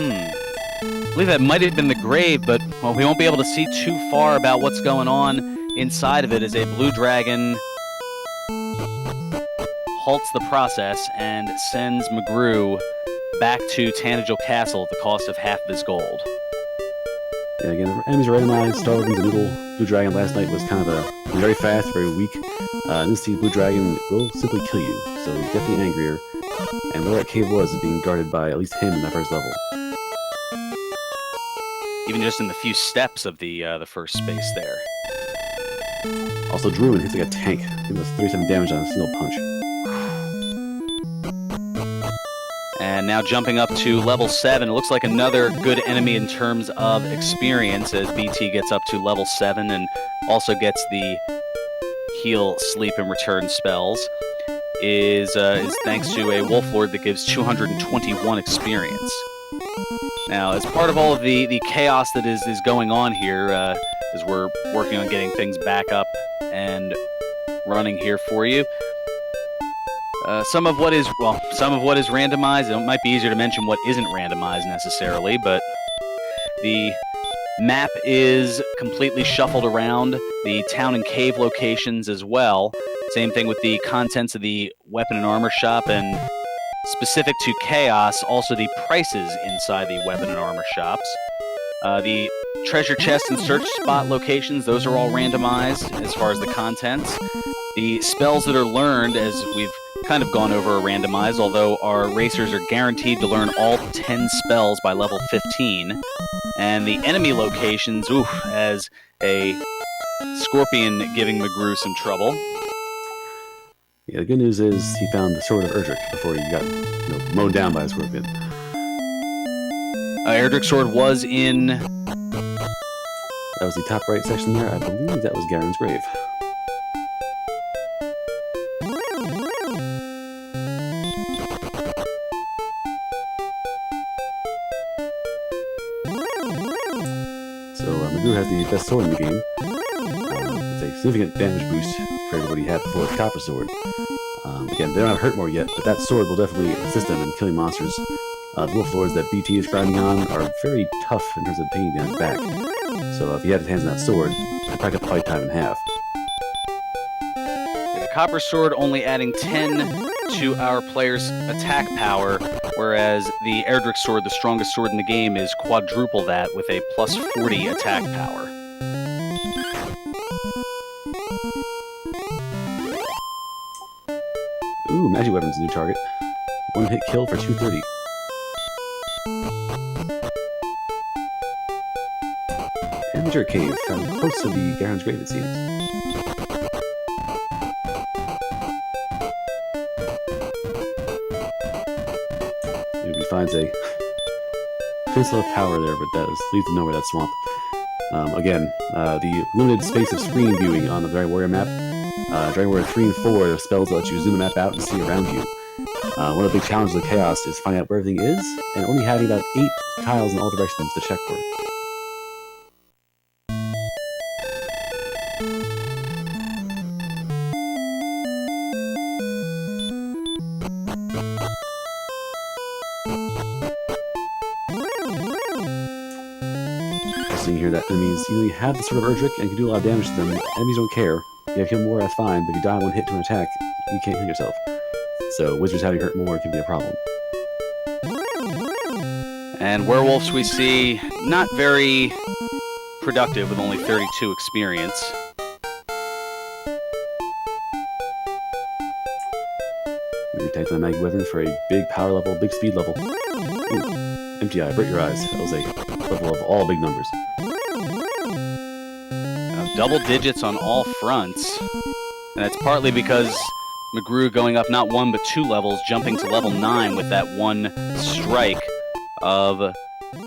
I believe that might have been the grave, but well, we won't be able to see too far about what's going on inside of it as a blue dragon halts the process and sends mcgrew back to Tanagel Castle at the cost of half of his gold. Yeah, again, the enemies are randomized. Star Organs and Noodle. Blue Dragon last night was kind of very fast, very weak. This team, Blue Dragon, will simply kill you, so he's definitely angrier. And where that cave was is being guarded by at least him in that first level. Even just in the few steps of the first space there. Also, Druid hits like a tank. He does 37 damage on a single punch. And now jumping up to level 7, it looks like another good enemy in terms of experience as BT gets up to level 7 and also gets the heal, sleep, and return spells. Is thanks to a Wolf Lord that gives 221 experience. Now, as part of all of the chaos that is going on here, as we're working on getting things back up and running here for you, some of what is randomized. It might be easier to mention what isn't randomized necessarily, but the map is completely shuffled around, the town and cave locations as well. Same thing with the contents of the weapon and armor shop, and specific to Chaos, also the prices inside the weapon and armor shops. The treasure chest and search spot locations, those are all randomized as far as the contents. The spells that are learned, as we've kind of gone over, are randomized, although our racers are guaranteed to learn all 10 spells by level 15. And the enemy locations, as a Scorpion giving mcgrew some trouble. Yeah, the good news is he found the Sword of Erdrick before he got mowed down by a Scorpion. Erdrick's sword was in... That was the top right section there. I believe that was Garen's grave. So mcgrew has the best sword in the game. It's a significant damage boost for everybody had before with Copper Sword. Again, they don't have Hurt More yet, but that sword will definitely assist them in killing monsters. The Wolf Lords that BT is grinding on are very tough in terms of pain down his back. So if he had his hands on that sword, he'd probably cut the fight time in half. The Copper Sword only adding 10 to our player's attack power, whereas the Erdrick Sword, the strongest sword in the game, is quadruple that with a plus 40 attack power. Ooh, magic weapon's a new target. One hit kill for 230. Amateur cave, found close to the Garen's grave, it seems. He finds a peninsula of power there, but that leads to nowhere, that swamp. Again, the limited space of screen viewing on the Dragon Warrior map. Dragon Warrior 3 and 4 are spells that let you zoom the map out and see around you. One of the big challenges of Chaos is finding out where everything is, and only having about 8 tiles in all directions to check for. Seeing here that enemies, you have the Sword of Erdrick and can do a lot of damage to them. Enemies don't care. You have heal more, that's fine, but if you die one hit to an attack, you can't heal yourself. So wizards having hurt more can be a problem. And werewolves we see not very productive with only 32 experience. Maybe type the magic weapon for a big power level, big speed level. Ooh, empty eye, break your eyes. That was a level of all big numbers. Double digits on all fronts, and that's partly because mcgrew going up not 1 but 2 levels, jumping to level 9 with that one strike of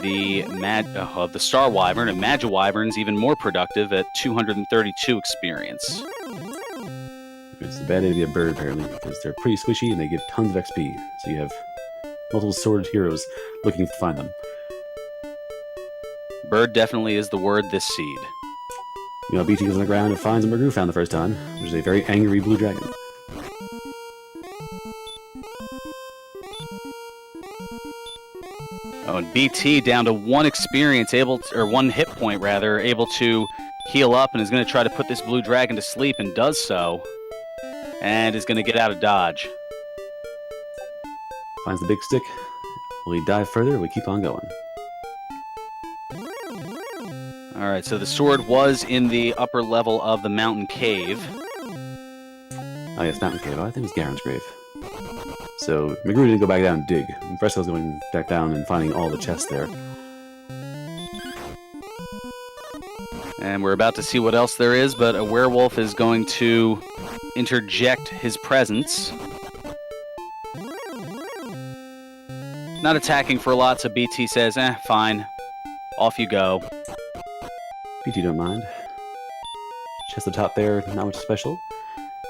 the Star Wyvern, and Magi Wyvern's even more productive at 232 experience. It's a bad day to be a bird, apparently, because they're pretty squishy and they give tons of XP, so you have multiple sworded heroes looking to find them. Bird definitely is the word this seed. BT goes on the ground and finds what mcgrew found the first time, which is a very angry blue dragon. Oh, and BT down to 1 experience, or 1 hit point rather, able to heal up and is going to try to put this blue dragon to sleep and does so. And is going to get out of dodge. Finds the big stick. Will he dive further or will we keep on going? Alright, so the sword was in the upper level of the mountain cave. Oh yes, mountain cave. Oh, I think it was Garen's grave. So mcgrew didn't go back down and dig. Breastickle's going back down and finding all the chests there. And we're about to see what else there is, but a werewolf is going to interject his presence. Not attacking for a lot, so BT says, fine. Off you go. BT don't mind. Chest at the top there, not much special.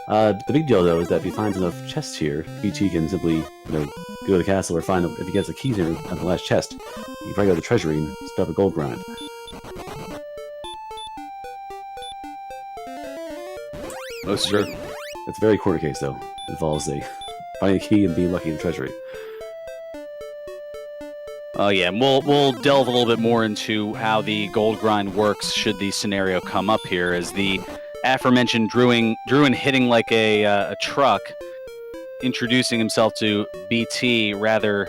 The big deal, though, is that if he finds enough chests here, BT can simply, go to the castle or find, if he gets the keys here at the last chest, he can probably go to the treasury and start up a gold grind. Most certainly. That's a very corner case, though. It involves finding a key and being lucky in the treasury. Oh yeah, and we'll delve a little bit more into how the gold grind works should the scenario come up here, as the aforementioned Druin hitting like a truck, introducing himself to BT rather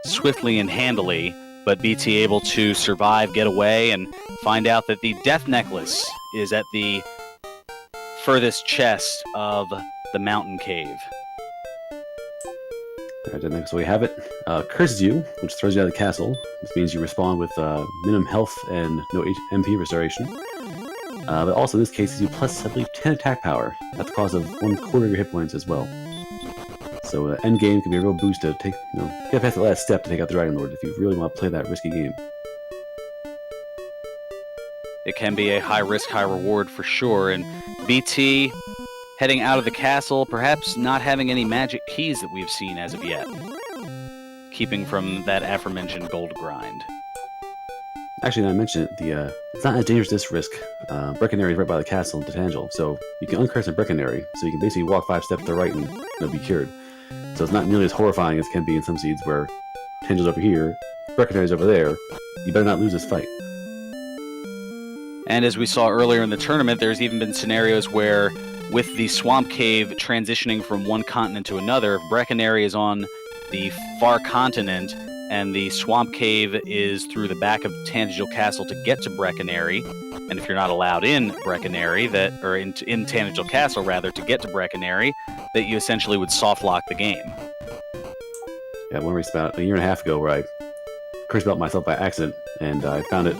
swiftly and handily, but BT able to survive, get away, and find out that the death necklace is at the furthest chest of the mountain cave. Alright, so we have it. Curses you, which throws you out of the castle. This means you respawn with minimum health and no MP restoration. But also in this case, gives you plus, I believe, 10 attack power at the cost of 1/4 of your hit points as well. So end game can be a real boost to take, get past the last step to take out the Dragon Lord if you really want to play that risky game. It can be a high risk, high reward for sure, and BT heading out of the castle, perhaps not having any magic keys that we've seen as of yet, keeping from that aforementioned gold grind. Actually, now I mentioned it, it's not as dangerous this risk. Breckenary is right by the castle in Tangel, so you can uncurse a Breckenary, so you can basically walk 5 steps to the right and be cured. So it's not nearly as horrifying as it can be in some seeds where Tangel's over here, Breckenary's over there, you better not lose this fight. And as we saw earlier in the tournament, there's even been scenarios where, with the swamp cave transitioning from one continent to another, if Breckenary is on the far continent and the swamp cave is through the back of Tangel Castle to get to Breckenary, and if you're not allowed in Breckenary, or in Tangel Castle rather, to get to Breckenary, that you essentially would soft lock the game. Yeah, one race about a year and a half ago where I cursed about myself by accident, and I found it,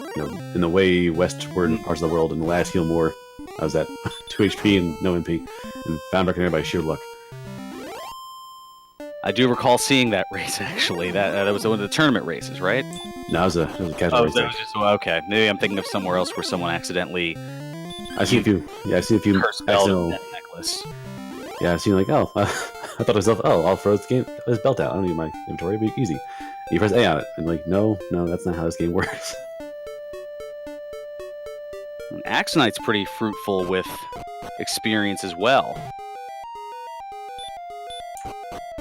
in the way westward parts of the world in the last heal more. I was at 2 HP and no MP, and found Breckenary by sheer luck. I do recall seeing that race, actually. That was one of the tournament races, right? No, it was a casual race. That was just, okay. Maybe I'm thinking of somewhere else where someone accidentally... I've seen a few accidental death necklace. Yeah, I've seen I thought to myself, I'll throw this belt out. I don't need my inventory, it'll be easy. And you press A on it, and no, that's not how this game works. And Axonite's pretty fruitful with experience as well.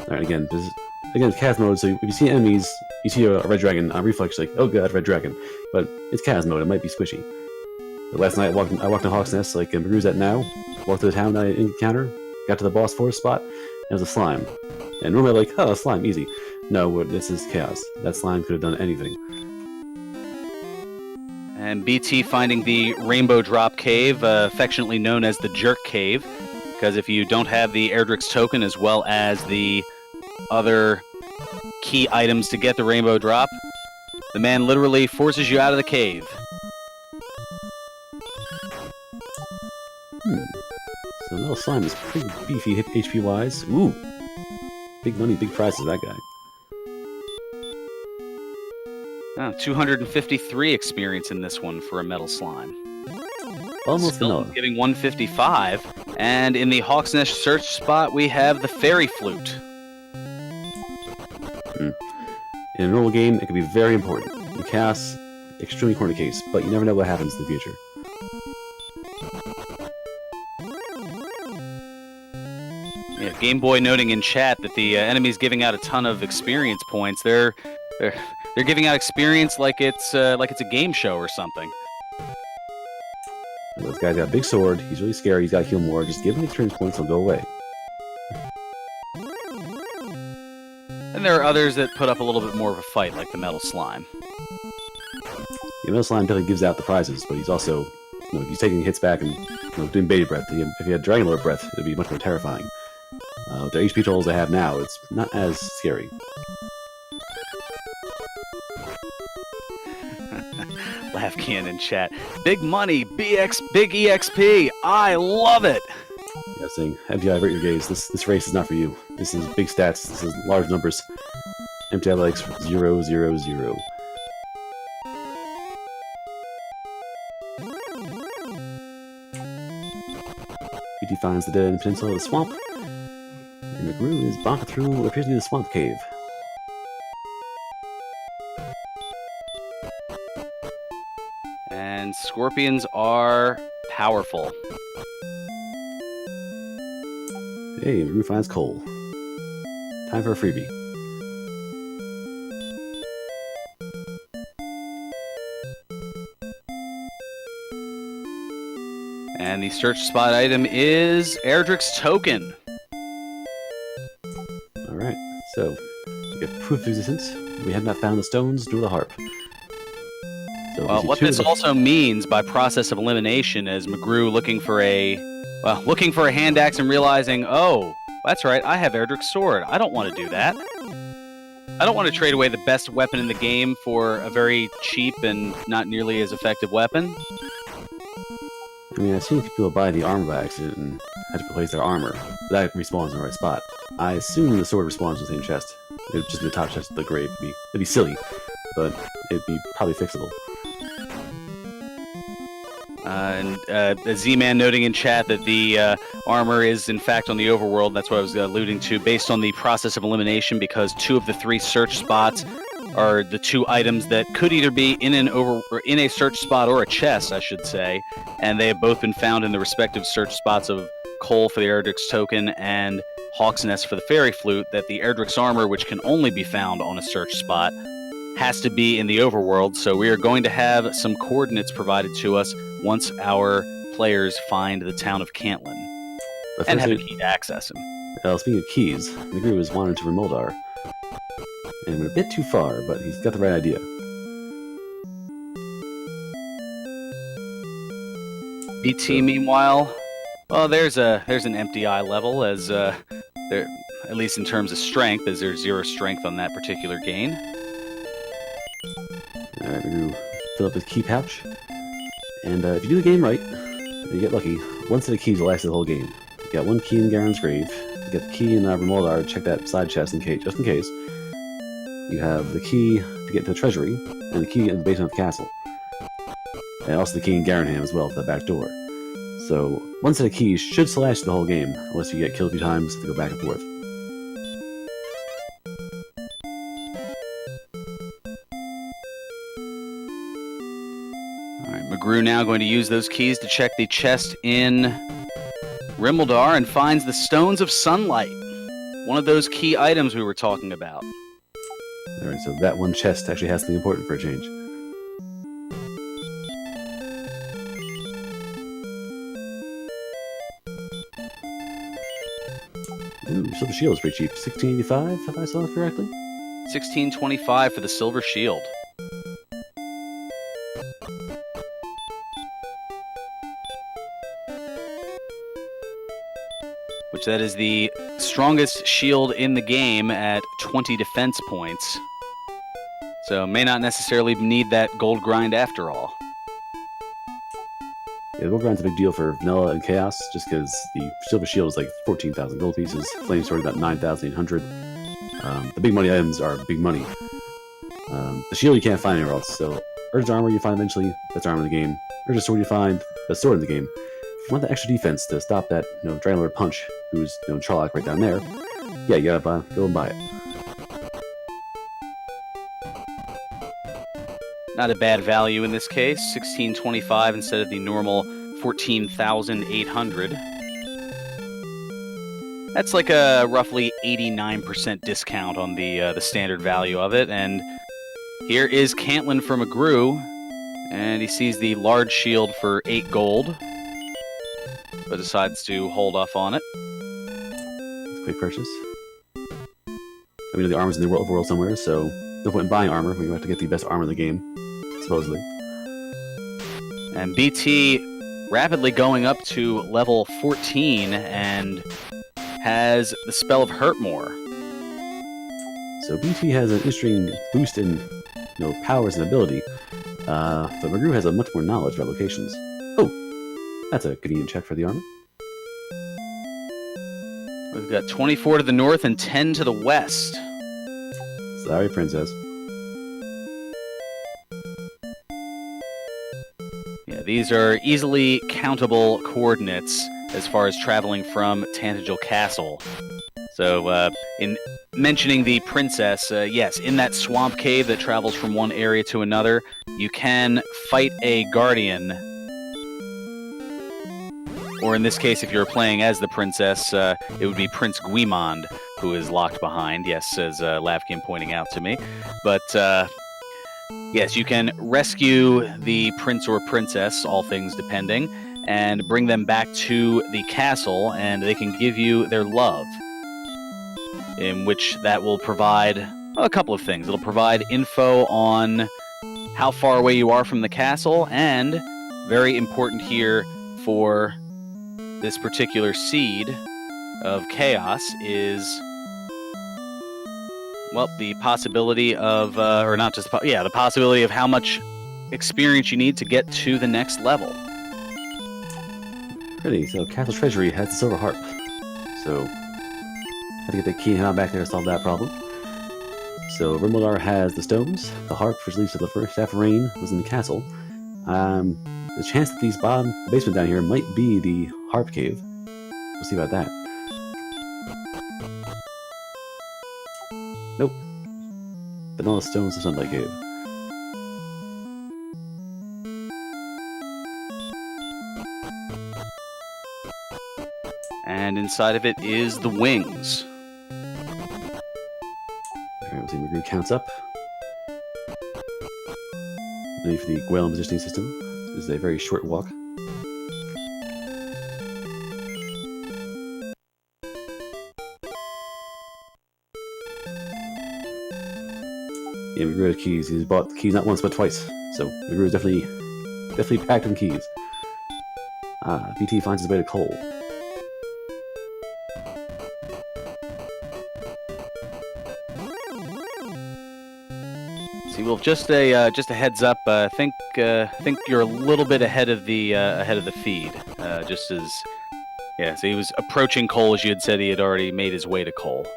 Alright, again, it's Chaos mode, so if you see enemies, you see a red dragon on reflex, like, oh god, red dragon. But it's Chaos mode, it might be squishy. So last night I walked to Hawk's Nest, like mcgrew's at now, walked to the town that I encounter, got to the boss forest spot, and it was a slime. And normally a slime, easy. No, this is Chaos. That slime could have done anything. And BT finding the Rainbow Drop Cave, affectionately known as the Jerk Cave, because if you don't have the Erdrick's token as well as the other key items to get the Rainbow Drop, the man literally forces you out of the cave. So little slime is pretty beefy HP-wise. Ooh! Big money, big prizes, that guy. 253 experience in this one for a metal slime. Almost Stilton's giving 155, and in the Hawk's Nest search spot we have the Fairy Flute. In a normal game, it can be very important. In Chaos, extremely corner case, but you never know what happens in the future. Yeah, Game Boy noting in chat that the enemy's giving out a ton of experience points. They're They're giving out experience like it's a game show or something. This guy's got a big sword. He's really scary. He's got to heal more. Just give him experience points. He'll go away. And there are others that put up a little bit more of a fight, like the Metal Slime. The Metal Slime definitely gives out the prizes, but he's also, he's taking hits back and doing Beta Breath. If he had Dragon Lord Breath, it'd be much more terrifying. With the HP totals they have now, it's not as scary. Lafkian in chat. Big money, big EXP. I love it. Yeah, saying, MTI, avert your gaze. This race is not for you. This is big stats. This is large numbers. MTI likes 0, 0, 0. BT finds the dead end peninsula of the swamp. And mcgrew is bonking through what appears to be the swamp cave. And scorpions are powerful. Hey, mcgrew finds coal. Time for a freebie. And the search spot item is Erdrick's Token. Alright, so we get proof of existence. We have not found the stones nor the harp. So well, what this also means by process of elimination is mcgrew looking for a hand axe and realizing, oh, that's right, I have Erdrick's sword. I don't want to do that. I don't want to trade away the best weapon in the game for a very cheap and not nearly as effective weapon. I mean, I've seen people buy the armor by accident and had to replace their armor. That respawns in the right spot. I assume the sword respawns in the same chest. It would just be the top chest of the grave. It'd be silly, but it'd be probably fixable. Z-Man noting in chat that the armor is in fact on the overworld. That's what I was alluding to, based on the process of elimination, because 2 of the 3 search spots are the 2 items that could either be in a search spot or a chest, I should say, and they have both been found in the respective search spots of coal for the Erdrick's Token and Hawk's Nest for the Fairy Flute. That the Erdrick's armor, which can only be found on a search spot, has to be in the overworld. So we are going to have some coordinates provided to us once our players find the town of Cantlin and have a key to access him. Well, speaking of keys, mcgrew is wandered to Remoldar. And went a bit too far, but he's got the right idea. BT, meanwhile, well, there's an empty eye level, as there, at least in terms of strength, as there's 0 strength on that particular gain. Alright, mcgrew fill up his key pouch. And if you do the game right, and you get lucky, 1 set of keys will last the whole game. You got 1 key in Garen's grave, you get the key in Remoldar to check that side chest just in case. You have the key to get to the treasury, and the key in the basement of the castle. And also the key in Garenham as well for the back door. So, 1 set of keys should still last the whole game, unless you get killed a few times to go back and forth. Alright, mcgrew now going to use those keys to check the chest in Remoldar and finds the Stones of Sunlight. One of those key items we were talking about. Alright, so that 1 chest actually has something important for a change. Ooh, Silver Shield is pretty cheap. $16.85, if I saw it correctly? $16.25 for the Silver Shield. Which that is the strongest shield in the game at 20 defense points. So may not necessarily need that gold grind after all. Yeah, the gold grind's a big deal for Vanilla and Chaos, just because the Silver Shield is like 14,000 gold pieces, Flame Sword about 9,800. The big money items are big money. The shield you can't find anywhere else, so Urge's armor you find eventually, that's armor in the game. Urge's sword you find, that's sword in the game. If you want the extra defense to stop that, Dragon Lord Punch, who's, Charlock right down there, yeah, you gotta go and buy it. Not a bad value in this case, $16.25 instead of the normal $14,800. That's like a roughly 89% discount on the standard value of it, and Here is Cantlin for McGrew, and he sees the large shield for 8 gold, but decides to hold off on it. It's a quick purchase. I mean, the armor's in the world somewhere, so no point in buying armor when you have to get the best armor in the game, supposedly. And BT rapidly going up to level 14 and has the spell of Hurt More. So BT has an interesting boost in powers and ability, but McGrew has a much more knowledge about locations. Oh, that's a convenient check for the armor. We've got 24 to the north and 10 to the west. Sorry, Princess. Yeah, these are easily countable coordinates as far as traveling from Tantagel Castle. So, in mentioning the princess, yes, in that swamp cave that travels from one area to another, you can fight a guardian. Or in this case, if you're playing as the princess, it would be Prince Guimond, who is locked behind, yes, as Lavkin pointing out to me. But, yes, you can rescue the prince or princess, all things depending, and bring them back to the castle, and they can give you their love, in which that will provide a couple of things. It'll provide info on how far away you are from the castle, and very important here for this particular seed of chaos is, well, the possibility of, or not just, the possibility of how much experience you need to get to the next level. Pretty. So Castle Treasury has the Silver Harp. So have to get the key and back there to solve that problem. So Rimbledar has the stones. The harp, which leads to the first Staff of Rain, was in the castle. The chance that the basement down here might be the harp cave. We'll see about that. Nope. Vanilla stones of Sunlight Cave. And inside of it is the wings. Alright, we'll see McGrew counts up. Ready for the Gwelm positioning system. This is a very short walk. Yeah, McGrew has keys. He's bought the keys not once but twice. So McGrew is definitely packed on keys. BT finds his way to coal. See, well, just a heads up. I think you're a little bit ahead of the feed. Just as, yeah. So he was approaching coal, as you had said. He had already made his way to coal.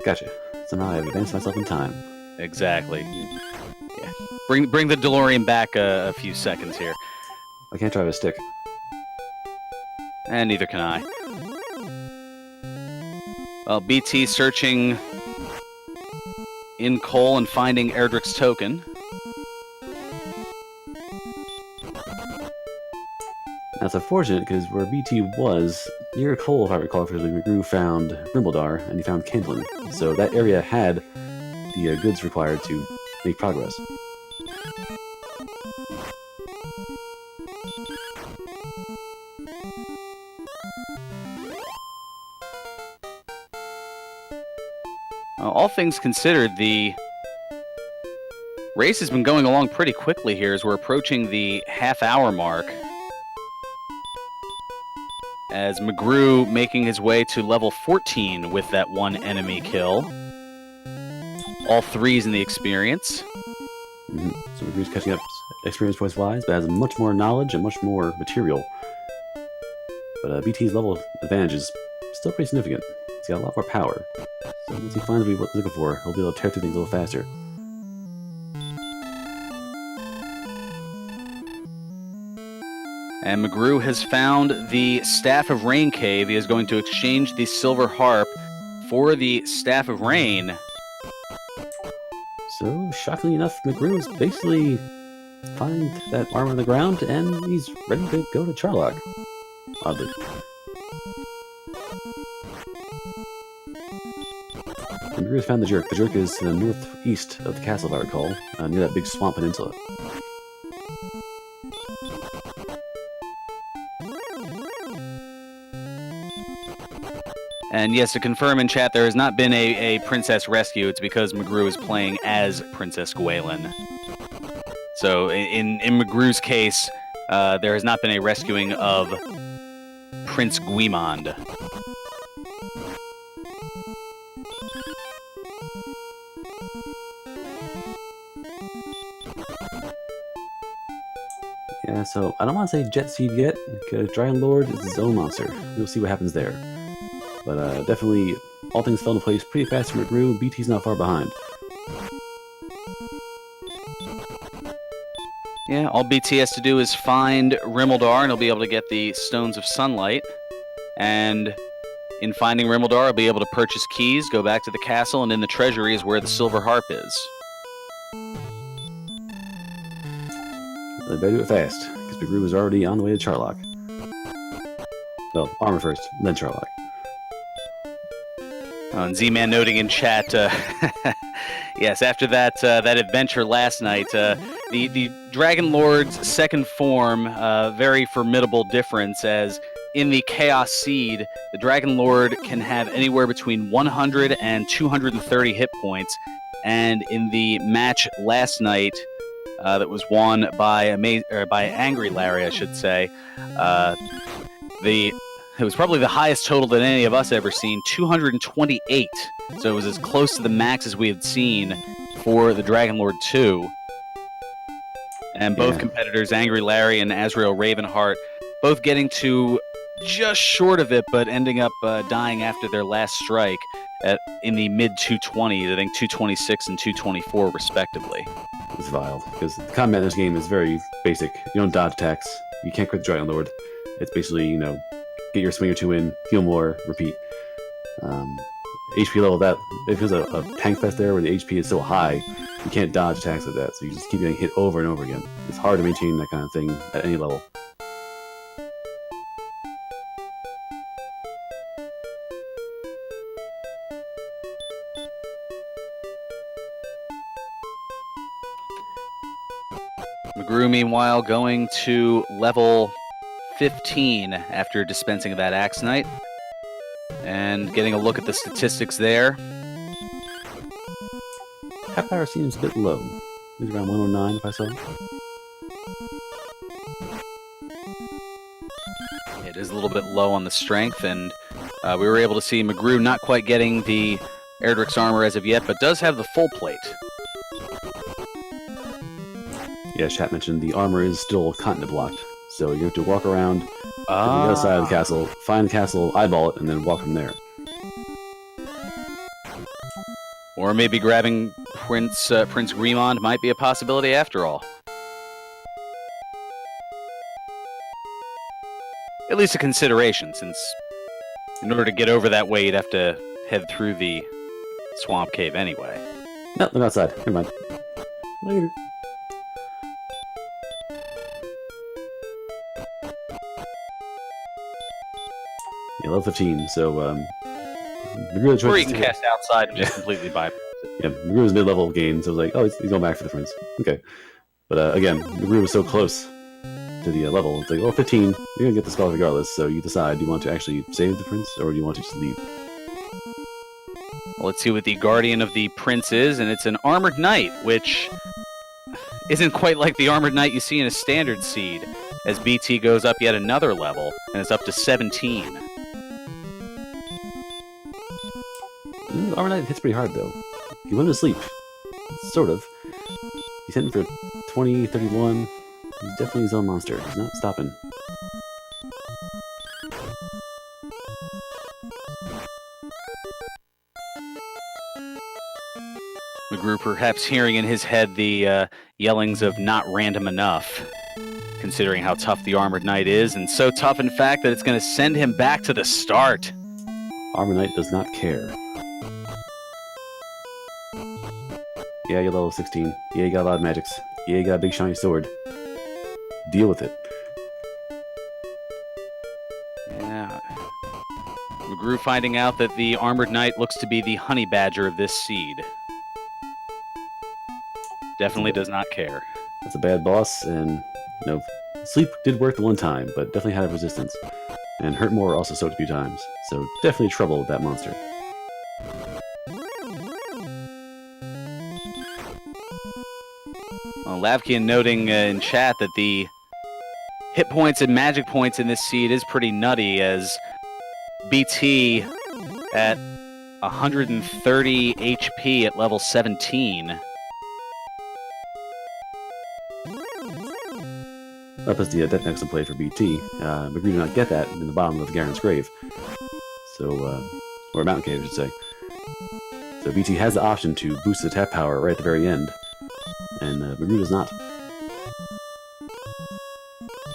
Gotcha. Somehow I've advanced myself in time. Exactly. Yeah. Bring the DeLorean back a few seconds here. I can't drive a stick. And neither can I. Well, BT searching in coal and finding Erdrick's token. That's unfortunate, because where BT was, near coal, if I recall correctly, McGrew found Rimbledar, and he found Cantlin. So that area had the goods required to make progress. All things considered, the race has been going along pretty quickly here as we're approaching the half-hour mark. As McGrew making his way to level 14 with that one enemy kill. All threes in the experience. So McGrew's catching up experience points-wise, but has much more knowledge and much more material. But BT's level advantage is still pretty significant. He's got a lot more power. So once he finds what he's looking for, he'll be able to tear through things a little faster. And McGrew has found the Staff of Rain cave. He is going to exchange the Silver Harp for the Staff of Rain. So, shockingly enough, McGrew is basically find that armor on the ground, and he's ready to go to Charlock. Oddly. And McGrew has found the Jerk. The Jerk is to the northeast of the castle, if I recall, near that big swamp peninsula. And yes, to confirm in chat, there has not been a princess rescue. It's because McGrew is playing as Princess Gwaelin. So in McGrew's case, there has not been a rescuing of Prince Guimond. Yeah, so I don't want to say Jet Seed yet, because Dragon Lord is his own monster. We'll see what happens there. But definitely, all things fell into place pretty fast for McGrew. BT's not far behind. Yeah, all BT has to do is find Rimmeldar, and he'll be able to get the Stones of Sunlight. And in finding Rimmeldar, he'll be able to purchase keys, go back to the castle, and in the treasury is where the Silver Harp is. They better do it fast, because McGrew was already on the way to Charlock. Well, armor first, then Charlock. And Z-Man noting in chat, yes, after that adventure last night, the Dragon Lord's second form, very formidable difference, as in the Chaos Seed, the Dragon Lord can have anywhere between 100 and 230 hit points, and in the match last night, that was won by Angry Larry, I should say, it was probably the highest total that any of us ever seen, 228. So it was as close to the max as we had seen for the Dragon Lord 2. And both competitors, Angry Larry and Azrael Ravenheart, both getting to just short of it, but ending up dying after their last strike in the mid-220s, I think 226 and 224 respectively. It's vile, because the combat in this game is very basic. You don't dodge attacks, you can't quit the Dragon Lord. It's basically, get your swing or two in, heal more, repeat. HP level that, if there's a tank fest there where the HP is so high, you can't dodge attacks like that, so you just keep getting hit over and over again. It's hard to maintain that kind of thing at any level. McGrew, meanwhile, going to level 15 after dispensing of that Axe Knight. And getting a look at the statistics there. Attack power seems a bit low. Maybe around 109 if I saw. It is a little bit low on the strength, and we were able to see McGrew not quite getting the Erdrick's armor as of yet, but does have the full plate. Yeah, chat mentioned the armor is still continent blocked, so you have to walk around to the other side of the castle, find the castle, eyeball it, and then walk from there. Or maybe grabbing Prince Guimond might be a possibility after all. At least a consideration, since in order to get over that way, you'd have to head through the swamp cave anyway. No, they're outside. Never mind. Later. Yeah, level 15, so, McGrew or you can cast outside and just completely bypass it. Yeah, McGrew was mid-level gain, so I was like, oh, he's going back for the Prince. Okay. But, again, McGrew was so close to the level. It's like, oh, 15, you're going to get the spell regardless, so you decide, do you want to actually save the Prince, or do you want to just leave? Well, let's see what the Guardian of the Prince is, and it's an Armored Knight, which isn't quite like the Armored Knight you see in a standard seed, as BT goes up yet another level, and it's up to 17. Armor Knight hits pretty hard, though. You want him to sleep. Sort of. He's hitting for 20, 31. He's definitely his own monster. He's not stopping. McGrew perhaps hearing in his head the yellings of not random enough, considering how tough the Armored Knight is, and so tough, in fact, that it's going to send him back to the start. Armor Knight does not care. Yeah, you're level 16. Yeah, you got a lot of magics. Yeah, you got a big shiny sword. Deal with it. Yeah. McGrew finding out that the Armored Knight looks to be the honey badger of this seed. Definitely does not care. That's a bad boss, and sleep did work the one time, but definitely had a resistance. And Hurt More also soaked a few times, so definitely trouble with that monster. Well, Lavkian noting in chat that the hit points and magic points in this seed is pretty nutty, as BT at 130 HP at level 17. That was the death next play for BT. McGrew did not get that in the bottom of Garen's grave. So, or Mountain Cave, I should say. So BT has the option to boost the attack power right at the very end, and McGrew does not.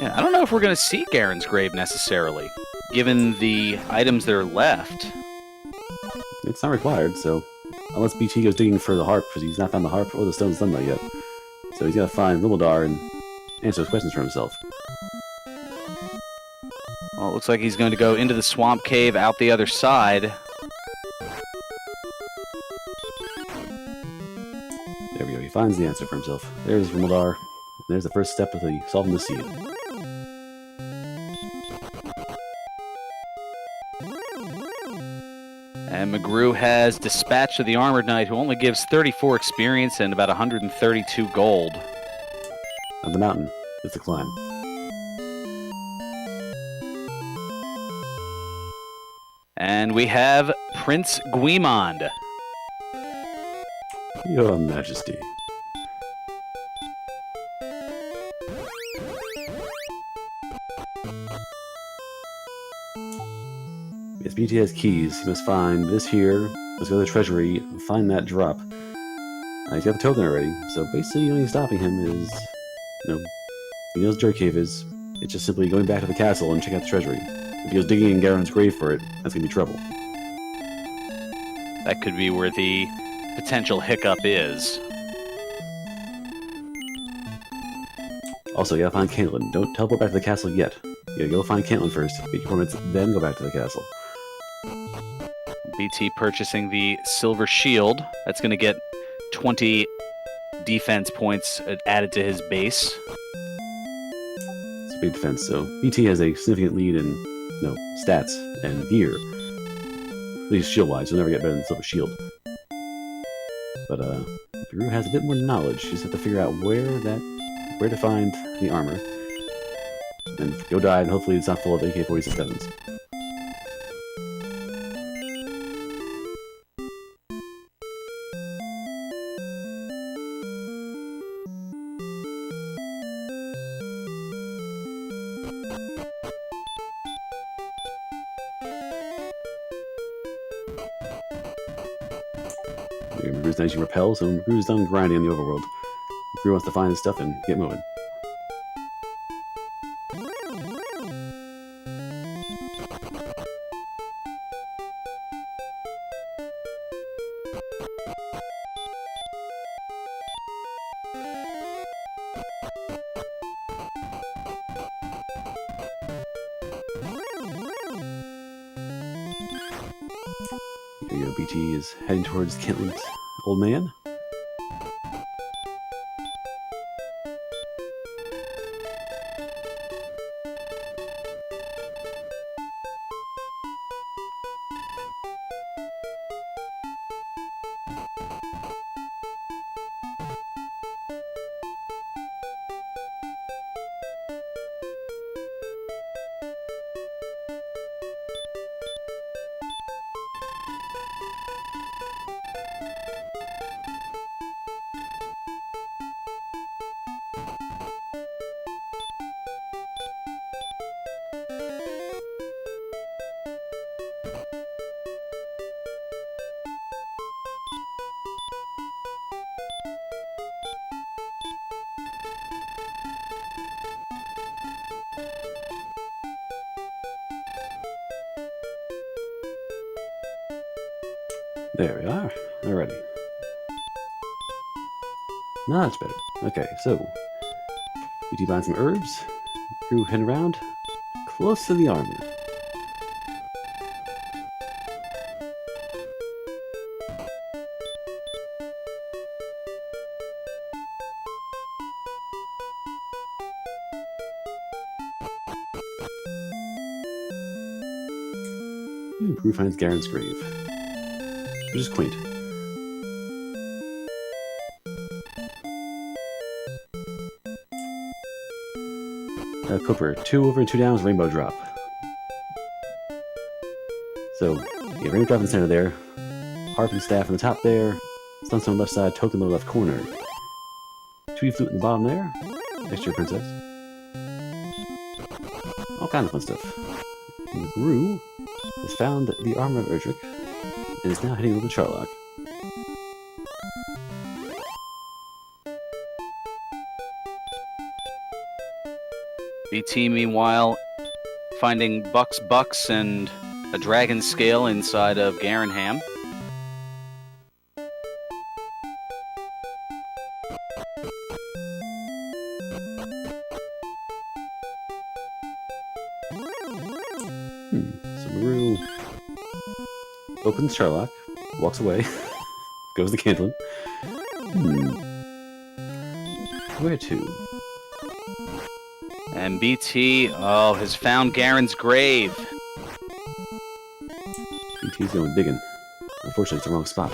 Yeah, I don't know if we're going to see Garen's grave necessarily, given the items that are left. It's not required, so unless BT goes digging for the harp, because he's not found the harp or the stone sunlight yet. So he's got to find Limildar and answer those questions for himself. Well, it looks like he's going to go into the swamp cave out the other side. There we go, he finds the answer for himself. There's Rimildar, and there's the first step of solving the seed. And McGrew has Dispatch of the Armored Knight, who only gives 34 experience and about 132 gold. On the mountain, it's a climb. And we have Prince Guimond. Your Majesty. Yes, BT has keys. He must find this here. Let's go to the treasury and find that drop. He's got the token already, so basically the only stopping him is, he knows where Dirt Cave is. It's just simply going back to the castle and check out the treasury. If he goes digging in Garen's grave for it, that's gonna be trouble. That could be where the potential hiccup is. Also, you gotta find Caitlin. Don't teleport back to the castle yet. You gotta go find Caitlin first, get your permits, then go back to the castle. BT purchasing the Silver Shield. That's going to get 20 defense points added to his base. It's a big defense, so BT has a significant lead in stats and gear. At least shield-wise, you'll never get better than Silver Shield. But Drew has a bit more knowledge. You just have to figure out where to find the armor. And go die, and hopefully it's not full of AK-47s. McGrew's nice to repel, so McGrew's done grinding in the overworld. McGrew wants to find his stuff and get moving. There you go, BT is heading towards Kentland's old man. There we are. Alrighty. Now that's better. Okay, so BT buying some herbs. Crew heading around close to the army. Brew finds Garen's grave, which is quaint. Cooper, 2 over and 2 down is Rainbow Drop. So, yeah, Rainbow Drop in the center there, Harp and Staff on the top there, Sunstone left side, Token lower left corner. 2D Flute in the bottom there, Extra Princess. All kind of fun stuff. mcgrew has found the armor of Erdrick and is now heading over to Charlock. BT, meanwhile, finding Bucks and a dragon scale inside of Garenham. So mcgrew opens Charlock, walks away, goes to Candlin. Where to? And BT, has found Garen's grave. BT's going digging. Unfortunately, it's the wrong spot.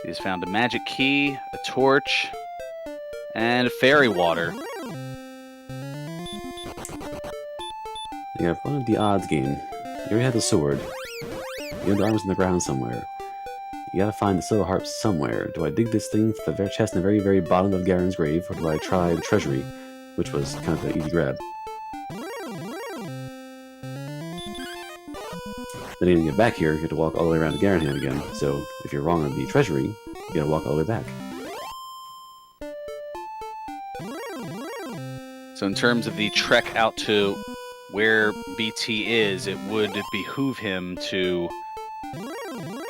He's found a magic key, a torch, and fairy water. You have one of the odds game. You already have the sword. The underarm's in the ground somewhere. You gotta find the silver harp somewhere. Do I dig this thing for the very chest in the very, very bottom of Garen's grave, or do I try the treasury, which was kind of an easy grab? Then you get back here, you have to walk all the way around to Garenham again. So if you're wrong on the treasury, you gotta walk all the way back. So in terms of the trek out to where BT is, it would behoove him to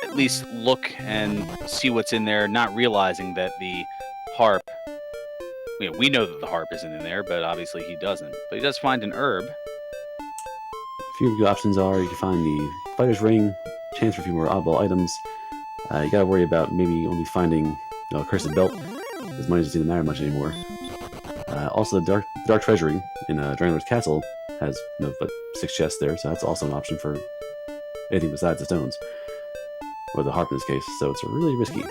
at least look and see what's in there, not realizing that the harp, we know that the harp isn't in there, but obviously he doesn't. But he does find an herb. A few of your options are, you can find the Fighter's Ring, chance for a few more oddball items. You gotta worry about maybe only finding a Cursed Belt, because money doesn't seem to matter much anymore. Also, the Dark Treasury in Dragonlord's Castle has but 6 chests there, so that's also an option for anything besides the stones. Or the harp in this case, so it's really risky. You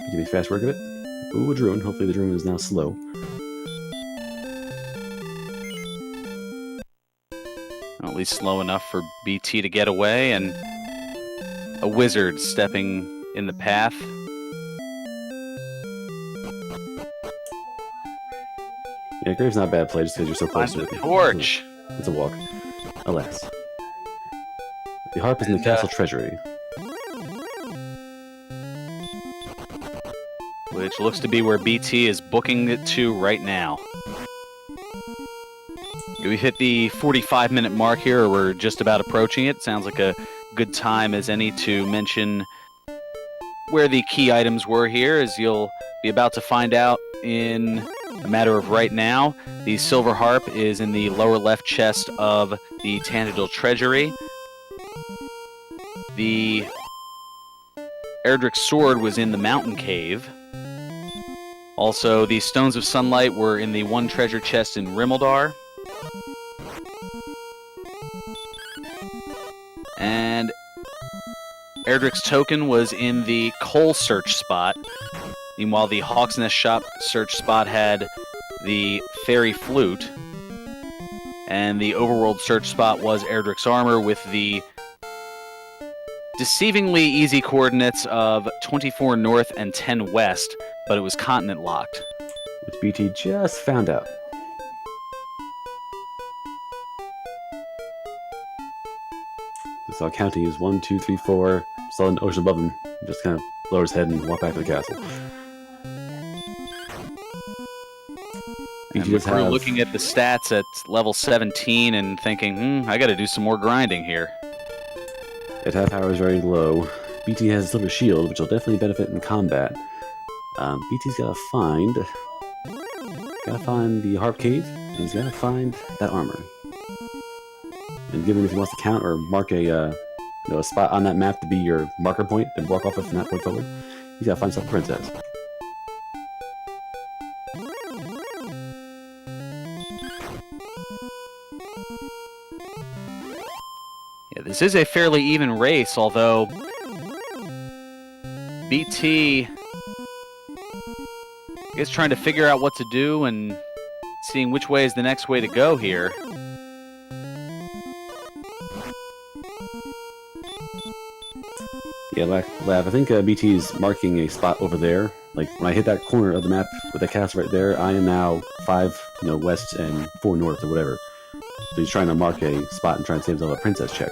can make fast work of it. Ooh, a Druin. Hopefully the Druin is now slow. At least slow enough for BT to get away, and a wizard stepping in the path. Yeah, Grave's not a bad play just because you're so close to it. Torch! It's a walk. Alas. The harp is in the castle treasury. Which looks to be where BT is booking it to right now. We hit the 45-minute mark here, or we're just about approaching it. Sounds like a good time as any to mention where the key items were here, as you'll be about to find out in a matter of right now. The silver harp is in the lower left chest of the Tandil Treasury. The Erdrick sword was in the mountain cave. Also, the Stones of Sunlight were in the one treasure chest in Rimmildar. And Erdrick's token was in the coal search spot. Meanwhile, the Hawk's Nest shop search spot had the fairy flute. And the overworld search spot was Erdrick's armor with the deceivingly easy coordinates of 24 north and 10 west, but it was continent locked. Which BT just found out. We saw counting is 1, 2, 3, 4. Saw an ocean above him. Just kind of lowered his head and walked back to the castle. And we're looking at the stats at level 17 and thinking, I gotta do some more grinding here. Attack power is very low. BT has a silver shield, which will definitely benefit in combat. BT's gotta find the Harp Cave, and he's gotta find that armor. And given if he wants to count or mark a spot on that map to be your marker point and walk off it from that point forward, he's gotta find himself a princess. Yeah, this is a fairly even race, although BT is trying to figure out what to do and seeing which way is the next way to go here. Yeah, Lav, I think BT is marking a spot over there. Like, when I hit that corner of the map with that castle right there, I am now 5 west and 4 north or whatever. So he's trying to mark a spot and try and save himself a princess check.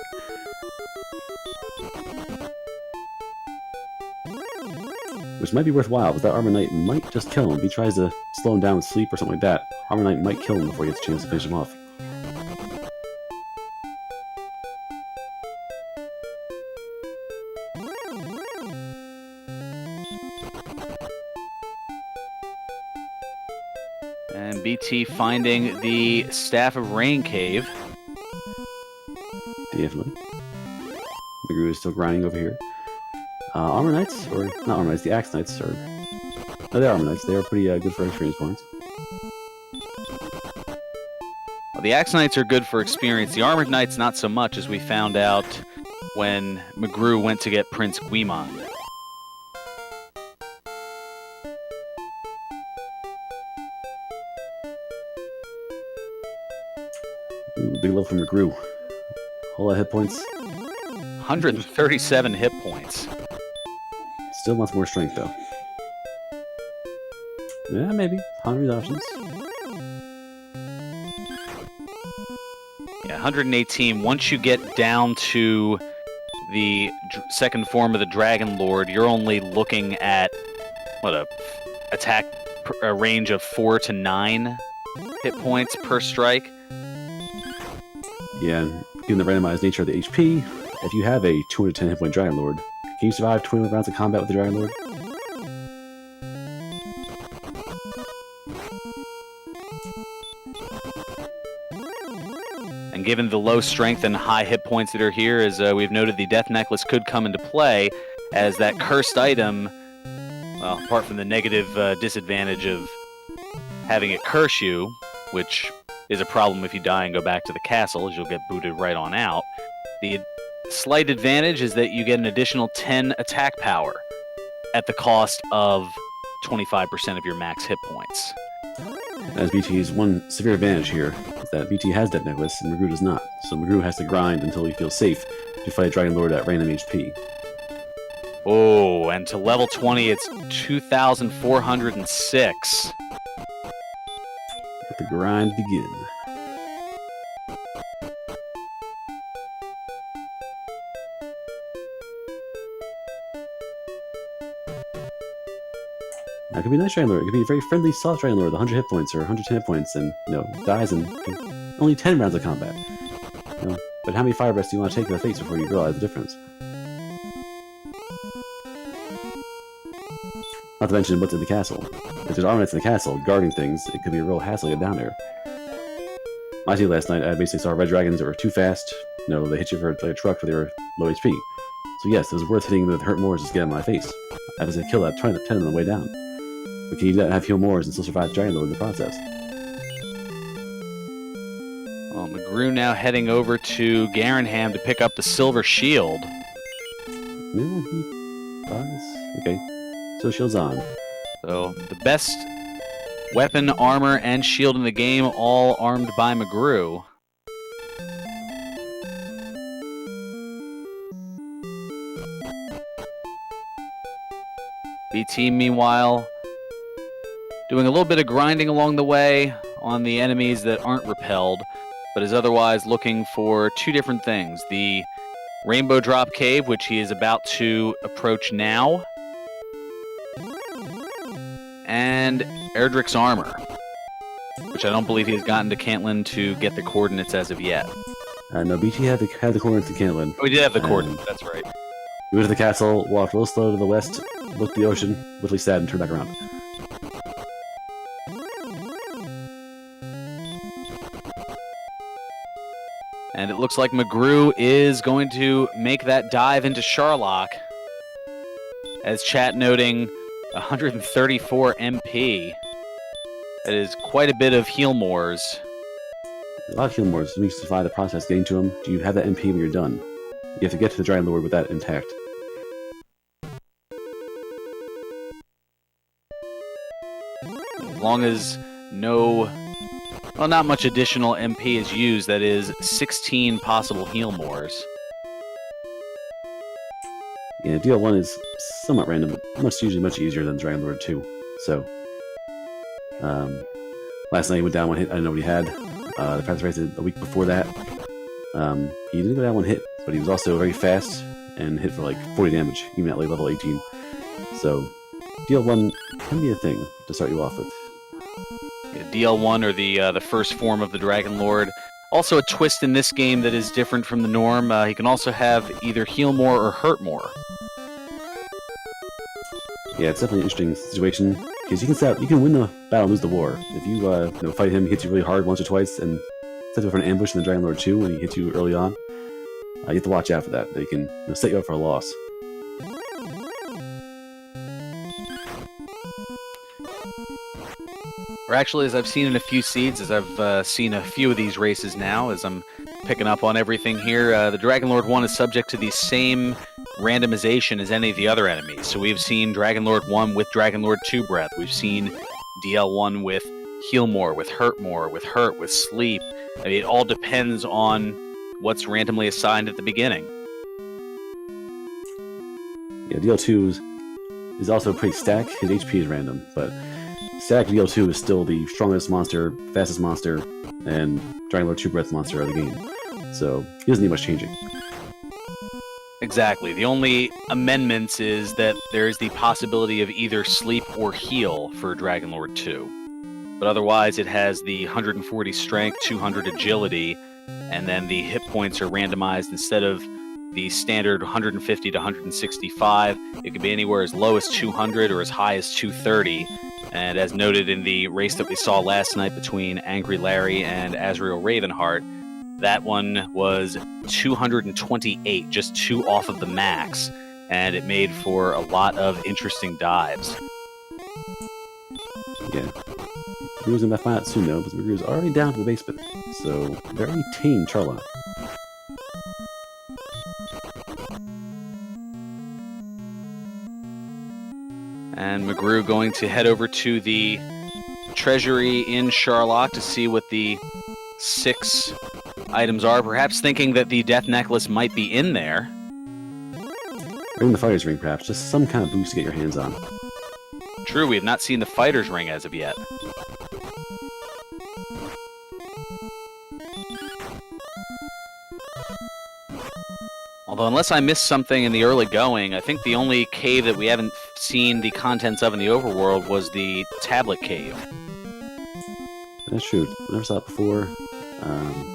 Which might be worthwhile, because that Armor Knight might just kill him. If he tries to slow him down with sleep or something like that, Armor Knight might kill him before he gets a chance to finish him off. And BT finding the Staff of Rain Cave. Definitely. mcgrew is still grinding over here. Armor Knights, or not Armor Knights, the Axe Knights, or no, they're Armor Knights. They are pretty good for experience points. Well, the Axe Knights are good for experience. The Armored Knights not so much, as we found out when mcgrew went to get Prince Guimond. Ooh, big level from mcgrew. Whole lot of hit points. 137 hit points. Still wants more strength, though. Yeah, maybe. 100 options. Yeah, 118. Once you get down to the second form of the Dragon Lord, you're only looking at, what, a range of 4 to 9 hit points per strike. Yeah, and given the randomized nature of the HP, if you have a 210 hit point Dragon Lord, can you survive 21 rounds of combat with the Dragon Lord? And given the low strength and high hit points that are here, as we've noted, the Death Necklace could come into play, as that cursed item, well, apart from the negative disadvantage of having it curse you, which is a problem if you die and go back to the castle, as you'll get booted right on out, the slight advantage is that you get an additional 10 attack power at the cost of 25% of your max hit points. As BT's one severe advantage here is that BT has Death Necklace and mcgrew does not, so mcgrew has to grind until he feels safe to fight Dragon Lord at random HP. Oh, and to level 20, it's 2,406. Let the grind begin. That could be a nice Dragon Lord. It could be a very friendly, soft Dragon Lord with 100 hit points or 110 hit points and, dies in only 10 rounds of combat. But how many fire breaths do you want to take to the face before you realize the difference? Not to mention what's in the castle. If there's Armor Knights in the castle guarding things, it could be a real hassle to get down there. I see last night, I basically saw red dragons that were too fast. They hit you for like a truck, but they were low HP. So yes, it was worth hitting with Hurt Moors just to get in my face. I was going to kill that 10 on the way down. But can you have Heal Moors and still survive Dragon Lord in the process? Well, mcgrew now heading over to Garenham to pick up the Silver Shield. Yeah, he buys. Okay, so shield's on. So, the best weapon, armor, and shield in the game, all armed by mcgrew. BT, meanwhile, doing a little bit of grinding along the way on the enemies that aren't repelled, but is otherwise looking for two different things. The Rainbow Drop Cave, which he is about to approach now, and Erdrick's Armor, which I don't believe he has gotten to Cantlin to get the coordinates as of yet. No, BT had the coordinates to Cantlin. Oh, we did have the coordinates, that's right. He went to the castle, walked real slow to the west, look at the ocean, literally sad, and turn back around. And it looks like mcgrew is going to make that dive into Sharlock. As chat noting, 134 MP. That is quite a bit of heal mores. A lot of heal mores. You need to survive the process getting to them. Do you have that MP when you're done? You have to get to the Dragon Lord with that intact. As long as not much additional MP is used, that is 16 possible heal mores. Yeah, DL1 is somewhat random, but usually much easier than Dragon Lord 2. So, last night he went down one hit. I didn't know what he had. The practice race a week before that. He didn't go down one hit, but he was also very fast and hit for like 40 damage, even at like level 18. So, DL1 can be a thing to start you off with. Yeah, DL1, or the first form of the Dragon Lord. Also a twist in this game that is different from the norm. He can also have either heal more or hurt more. Yeah, it's definitely an interesting situation, because you can win the battle, lose the war. If you fight him, he hits you really hard once or twice, and sets you up for an ambush in the Dragon Lord 2 when he hits you early on, you have to watch out for that. They can set you up for a loss. Or actually, as I've seen in a few seeds, as I've seen a few of these races now, as I'm picking up on everything here, the Dragon Lord 1 is subject to the same randomization as any of the other enemies. So we've seen Dragon Lord 1 with Dragon Lord 2 breath. We've seen DL1 with heal more, with hurt more, with hurt, with sleep. I mean, it all depends on what's randomly assigned at the beginning. Yeah, DL2 is also pretty stacked. His HP is random, but stacked DL2 is still the strongest monster, fastest monster, and Dragon Lord 2 breath monster of the game. So he doesn't need much changing. Exactly. The only amendments is that there is the possibility of either sleep or heal for Dragon Lord 2. But otherwise, it has the 140 strength, 200 agility, and then the hit points are randomized. Instead of the standard 150 to 165, it could be anywhere as low as 200 or as high as 230. And as noted in the race that we saw last night between Angry Larry and Azrael Ravenheart, that one was 228, just 2 off of the max, and it made for a lot of interesting dives. Yeah. mcgrew's gonna find out soon though, because mcgrew's already down to the basement. So, very tame Charlotte. And mcgrew going to head over to the treasury in Sharlock to see what the 6 items are, perhaps thinking that the death necklace might be in there. Or in the fighter's ring, perhaps. Just some kind of boost to get your hands on. True, we have not seen the fighter's ring as of yet. Although, unless I missed something in the early going, I think the only cave that we haven't seen the contents of in the overworld was the tablet cave. That's true. I never saw it before.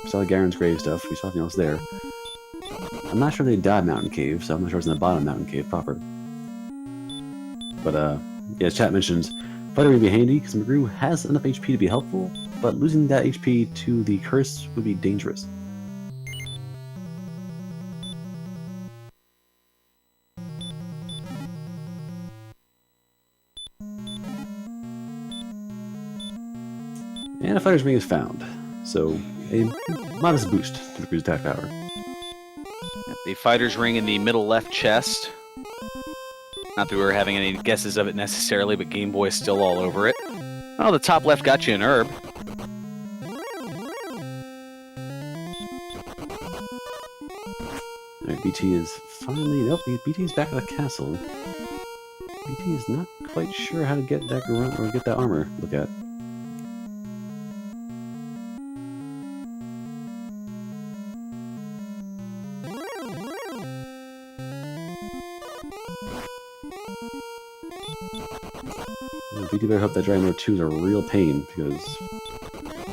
We saw the Garen's grave stuff. We saw nothing else there. I'm not sure they died Mountain Cave, so I'm not sure it's in the bottom Mountain Cave proper. But, yeah, as chat mentions, fighter would be handy, because mcgrew has enough HP to be helpful, but losing that HP to the curse would be dangerous. And a fighter's ring is found, so a modest boost to mcgrew's attack power. The fighter's ring in the middle left chest. Not that we were having any guesses of it necessarily, but Game Boy is still all over it. Oh, the top left got you an herb. Alright, BT is finally... Nope, BT is back at the castle. BT is not quite sure how to get that grunt or get that armor. Look at. BT better hope that Dragon Lord 2 is a real pain, because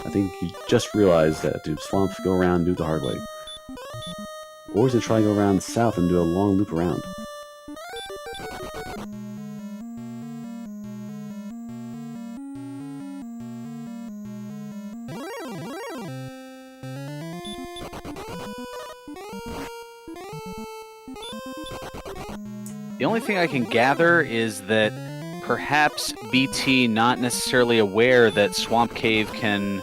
I think he just realized that to swamp, go around, and do it the hard way. Or he's going to try to go around south and do a long loop around. The only thing I can gather is that perhaps BT not necessarily aware that Swamp Cave can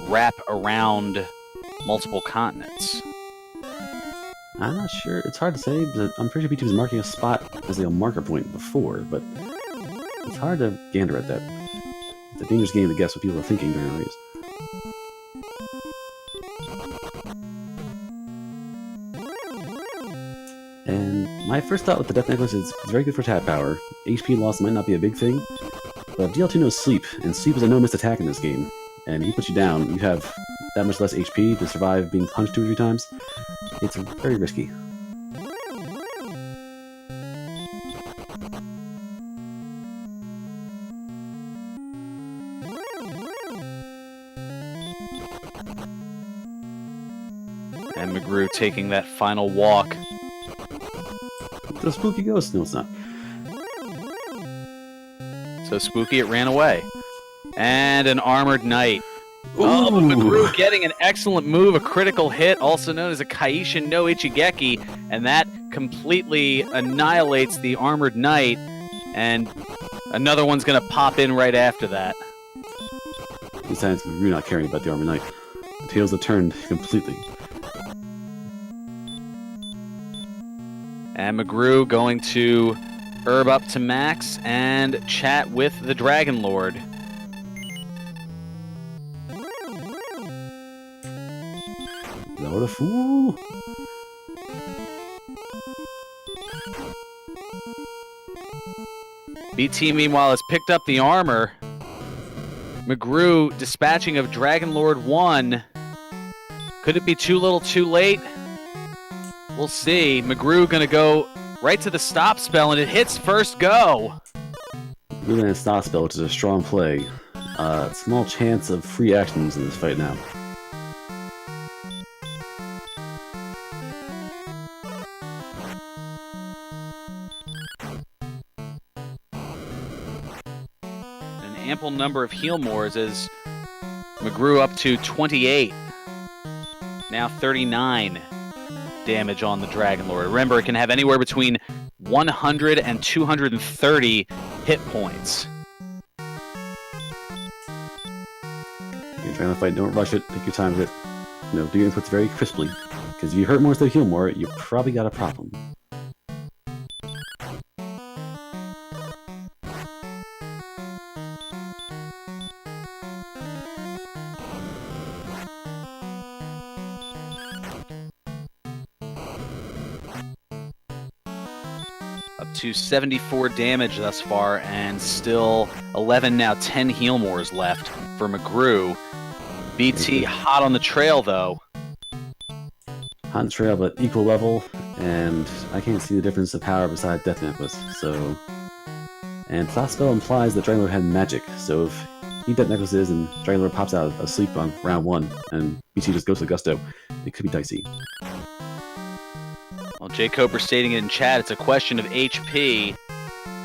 wrap around multiple continents. I'm not sure. It's hard to say, but I'm pretty sure BT was marking a spot as a marker point before, but it's hard to gander at that. It's a dangerous game to guess what people are thinking during a race. And my first thought with the Death Necklace is it's very good for tap power. HP loss might not be a big thing, but DL2 knows Sleep, and Sleep is a no-miss attack in this game. And he puts you down, you have that much less HP to survive being punched 2 or 3 times. It's very risky. And mcgrew taking that final walk. The spooky ghost? No, it's not. So spooky, it ran away. And an armored knight. Oh, mcgrew getting an excellent move, a critical hit, also known as a Kaishin no Ichigeki, and that completely annihilates the armored knight, and another one's going to pop in right after that. This time, mcgrew not caring about the armored knight. The tails have turned completely. And mcgrew going to herb up to max and chat with the Dragon Lord. What a fool! BT, meanwhile, has picked up the armor. mcgrew dispatching of Dragon Lord 1. Could it be too little too late? We'll see. mcgrew going to go right to the stop spell, and it hits first go. Really nice stop spell, which is a strong play. Small chance of free actions in this fight now. Ample number of heal mores as mcgrew up to 28. Now 39 damage on the Dragon Lord. Remember, it can have anywhere between 100 and 230 hit points. You're trying to fight, don't rush it, take your time with it. You know, do your inputs very crisply. Because if you hurt more instead of heal more, you probably got a problem. Up to 74 damage thus far, and still 11, now 10 heal mores left for mcgrew. BT hot on the trail, though. Hot on the trail, but equal level, and I can't see the difference of power besides Death Necklace, so... And Stop Spell implies that Dragon Lord had magic, so if he Death Necklace is and Dragon Lord pops out asleep on round 1, and BT just goes to Gusto, it could be dicey. Well, Jay Cobra stating it in chat, it's a question of HP,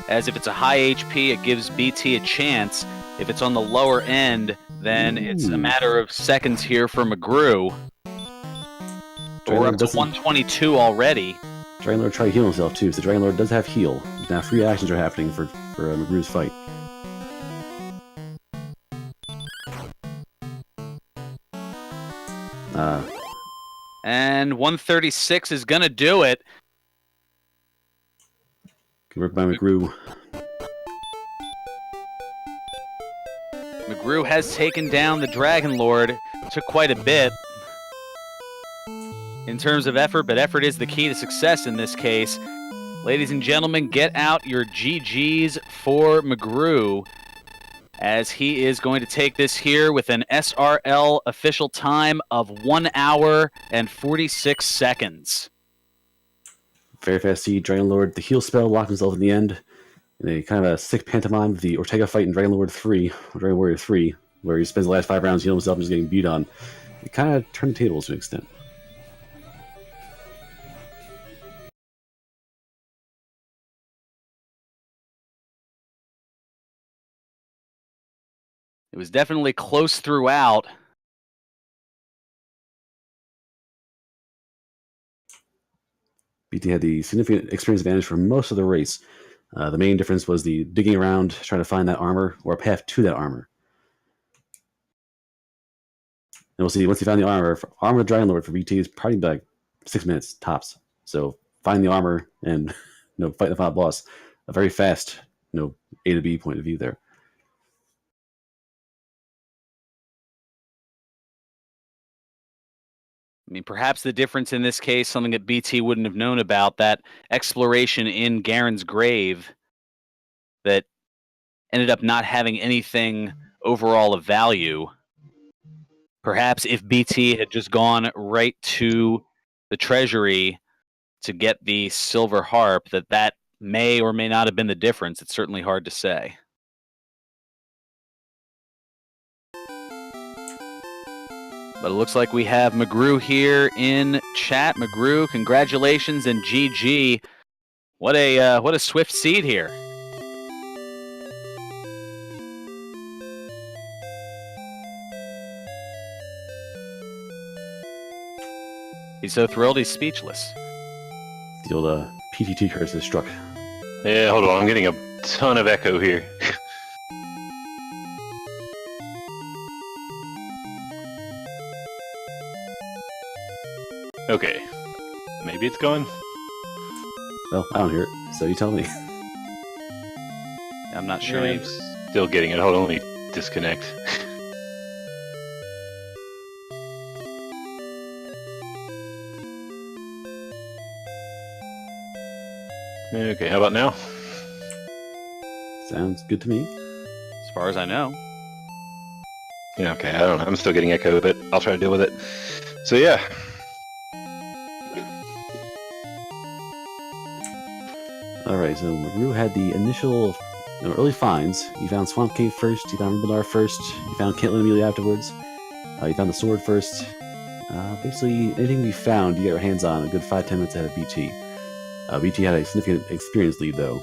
as if it's a high HP, it gives BT a chance. If it's on the lower end, then it's a matter of seconds here for mcgrew. But we're up to 122 already. Dragon Lord tried to heal himself too, so Dragon Lord does have heal. Now free actions are happening for mcgrew's fight. And 136 is going to do it. Good work by mcgrew. mcgrew has taken down the Dragon Lord. Took quite a bit in terms of effort, but effort is the key to success in this case. Ladies and gentlemen, get out your GGs for mcgrew, as he is going to take this here with an SRL official time of 1 hour and 46 seconds. Very fast see Dragon Lord, the heal spell, locked himself in the end. In a kind of a sick pantomime of the Ortega fight in Dragon Lord 3, or Dragon Warrior 3, where he spends the last 5 rounds healing himself and just getting beat on. It kind of turned the tables to an extent. It was definitely close throughout. BT had the significant experience advantage for most of the race. The main difference was the digging around, trying to find that armor, or a path to that armor. And we'll see, once you find the armor of the Dragon Lord for BT is probably like 6 minutes tops. So find the armor and fight the final boss. A very fast, A to B point of view there. I mean, perhaps the difference in this case, something that BT wouldn't have known about, that exploration in Garen's grave that ended up not having anything overall of value. Perhaps if BT had just gone right to the treasury to get the silver harp, that may or may not have been the difference. It's certainly hard to say. But it looks like we have mcgrew here in chat. mcgrew, congratulations, and GG. What a swift seed here. He's so thrilled he's speechless. The old PTT curse is struck. Yeah, hold on. I'm getting a ton of echo here. Okay. Maybe it's gone? Well, I don't hear it, so you tell me. I'm not sure. I'm still getting it. Hold on, let me disconnect. Okay, how about now? Sounds good to me. As far as I know. Yeah, okay, I don't know. I'm still getting echo, but I'll try to deal with it. So, yeah. Alright, so mcgrew had the initial early finds. You found Swamp Cave first, you found Ribbledar first, you found Caitlin immediately afterwards, you found the sword first. Basically, anything you found, you get your hands on a good 5-10 minutes ahead of BT. BT had a significant experience lead, though.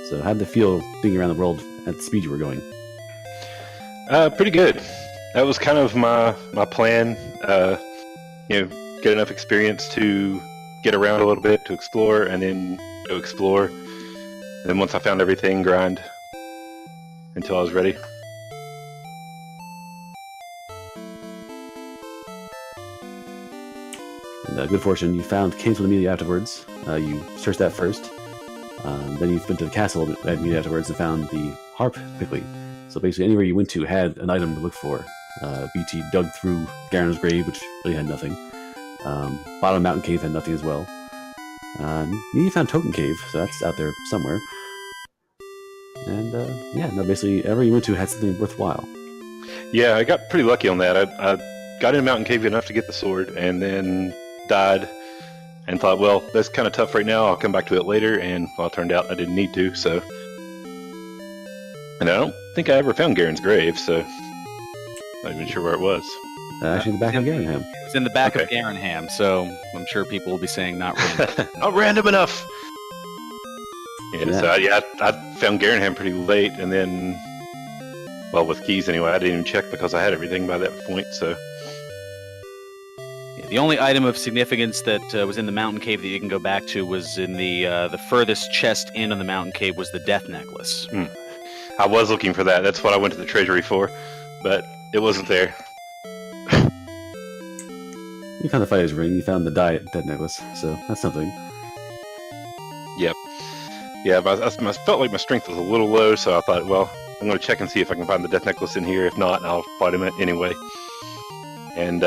So how did it feel being around the world at the speed you were going? Pretty good. That was kind of my plan. Get enough experience to get around a little bit, to explore, and then go explore. And then once I found everything, grind until I was ready. And good fortune, you found Kingswood immediately afterwards. You searched that first. Then you went to the castle immediately afterwards and found the harp quickly. So basically, anywhere you went to had an item to look for. BT dug through Garen's grave, which really had nothing. Bottom Mountain Cave had nothing as well. You found Token Cave, so that's out there somewhere. And basically, everywhere you went to had something worthwhile. Yeah, I got pretty lucky on that. I got in Mountain Cave enough to get the sword, and then died, and thought, well, that's kind of tough right now. I'll come back to it later, and well, it turned out I didn't need to. So, and I don't think I ever found Garen's grave, so not even sure where it was. Actually, in the back of Garenham. It was in the back of Garenham, so I'm sure people will be saying not random. Not random enough. So I found Garenham pretty late, and then, well, with keys anyway, I didn't even check because I had everything by that point. So. The only item of significance that was in the mountain cave that you can go back to was in the furthest chest in on the mountain cave was the death necklace. I was looking for that. That's what I went to the treasury for, but it wasn't there. You found the fighter's ring, you found the death necklace, so that's something. Yep. Yeah, but I felt like my strength was a little low, so I thought, well, I'm going to check and see if I can find the death necklace in here. If not, I'll fight him anyway. And,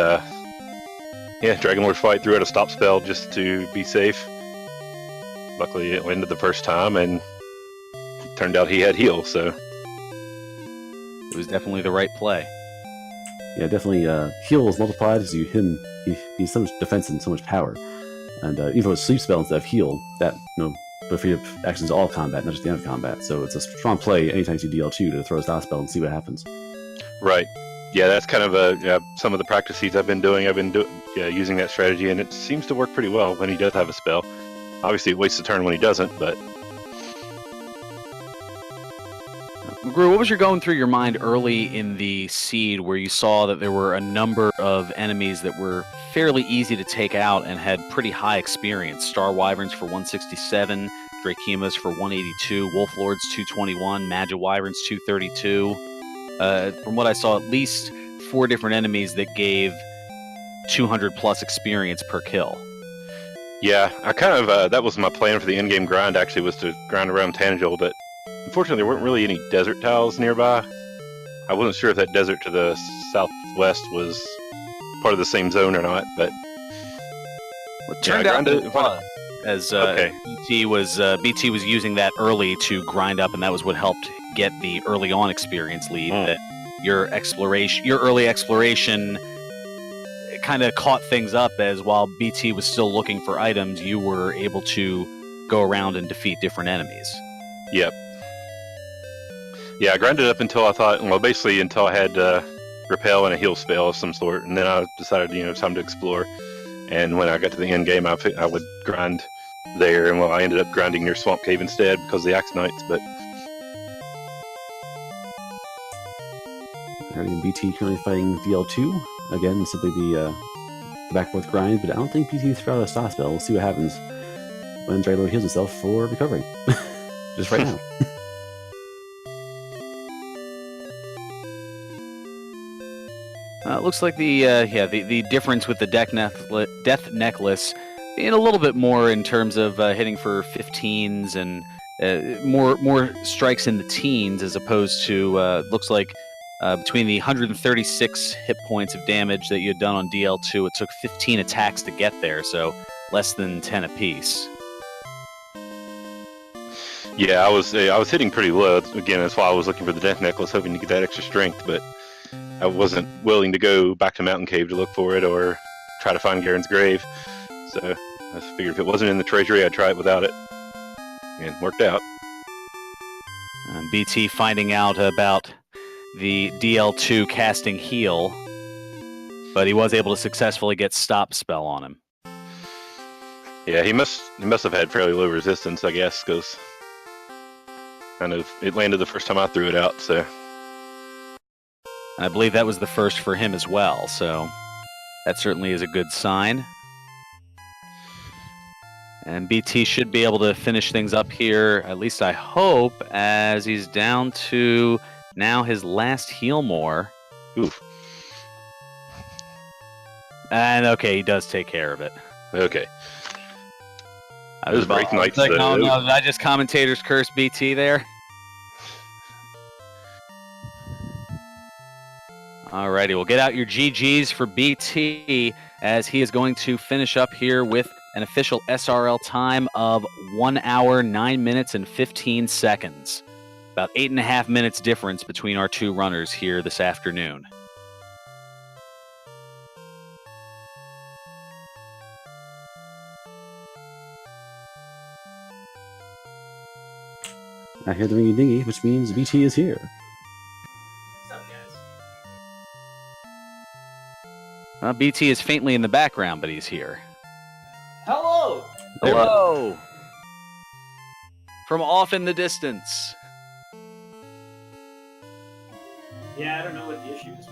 Dragon Lord fight threw out a stop spell just to be safe. Luckily, it ended the first time, and it turned out he had heal, so. It was definitely the right play. Yeah, definitely heal was multiplied as he's so much defense and so much power. And even with sleep spell instead of heal, that, but free up actions all combat, not just the end of combat. So it's a strong play anytime you see DL2 to throw a stop spell and see what happens. Right. Yeah, that's kind of some of the practices I've been doing. Using that strategy, and it seems to work pretty well when he does have a spell. Obviously, it wastes a turn when he doesn't, but... McGrew, what was going through your mind early in the seed where you saw that there were a number of enemies that were fairly easy to take out and had pretty high experience? Star Wyverns for 167, Drakemas for 182, Wolf Lords 221, Magi Wyverns 232. From what I saw, at least 4 different enemies that gave 200 plus experience per kill. Yeah, I kind of that was my plan for the in-game grind. Actually, was to grind around Tangel, but unfortunately, there weren't really any desert tiles nearby. I wasn't sure if that desert to the southwest was part of the same zone or not, but it turned out it was, as okay. BT was using that early to grind up, and that was what helped get the early on experience lead. That your early exploration kind of caught things up, as while BT was still looking for items, you were able to go around and defeat different enemies. Yep. Yeah, I grinded up until I thought, well, basically until I had repel and a heal spell of some sort, and then I decided, time to explore. And when I got to the end game, I would grind there, and I ended up grinding near Swamp Cave instead because of the Axe Knights. But Already in BT currently fighting DL2. Again, simply the back and forth grind, but I don't think BT's throughout a stop spell. We'll see what happens when Draylord heals himself for recovering. Just right now. It looks like the difference with the Death Necklace being a little bit more in terms of hitting for 15s and more strikes in the teens, as opposed to looks like between the 136 hit points of damage that you had done on DL2, it took 15 attacks to get there, so less than 10 apiece. yeah, I was hitting pretty low. Again, that's why I was looking for the Death Necklace, hoping to get that extra strength, but I wasn't willing to go back to Mountain Cave to look for it or try to find Garen's grave. So I figured if it wasn't in the treasury, I'd try it without it. And it worked out. BT finding out about the DL2 casting heal, but he was able to successfully get stop spell on him. Yeah, he must have had fairly low resistance, I guess, because kind of it landed the first time I threw it out. So I believe that was the first for him as well, so that certainly is a good sign. And BT should be able to finish things up here, at least I hope, as he's down to now his last heal more. Oof. And okay, he does take care of it. Okay. Those Break Knights, like, no, did I just commentator's curse BT there? Alrighty, we'll get out your GGs for BT, as he is going to finish up here with an official SRL time of 1 hour, 9 minutes, and 15 seconds. About 8.5 minutes difference between our two runners here this afternoon. I hear the ringy dingy, which means BT is here. What's up, guys? BT is faintly in the background, but he's here. Hello! Hello! From off in the distance. Yeah, I don't know what the issue is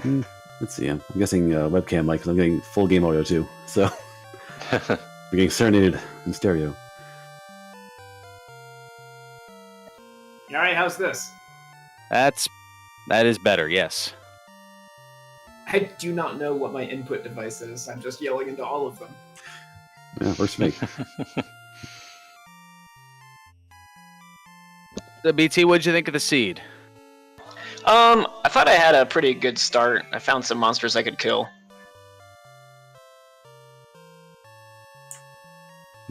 with it. Let's see. I'm guessing webcam mic, because I'm getting full game audio too. So we're getting serenaded in stereo. Alright, how's this? That is better, yes. I do not know what my input device is. I'm just yelling into all of them. Yeah, works for me. So BT, what'd you think of the seed? I thought I had a pretty good start. I found some monsters I could kill.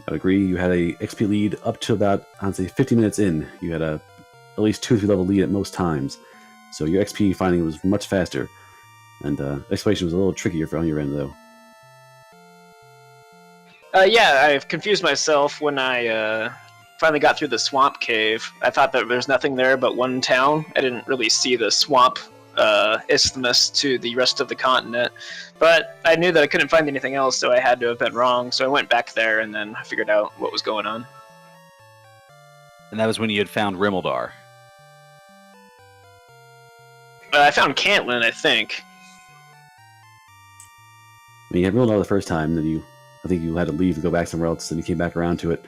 I agree. You had a XP lead up to about, I'd say, 50 minutes in. You had at least 2 or 3 level lead at most times. So your XP finding was much faster. And exploration was a little trickier on your end, though. Yeah, I've confused myself when I finally got through the swamp cave. I thought that there's nothing there but one town. I didn't really see the swamp isthmus to the rest of the continent. But I knew that I couldn't find anything else, so I had to have been wrong. So I went back there, and then I figured out what was going on. And that was when you had found Rimmeldar. I found Cantlin, I think. I mean, you had rolled out the first time, then I think you had to leave and go back somewhere else, and you came back around to it.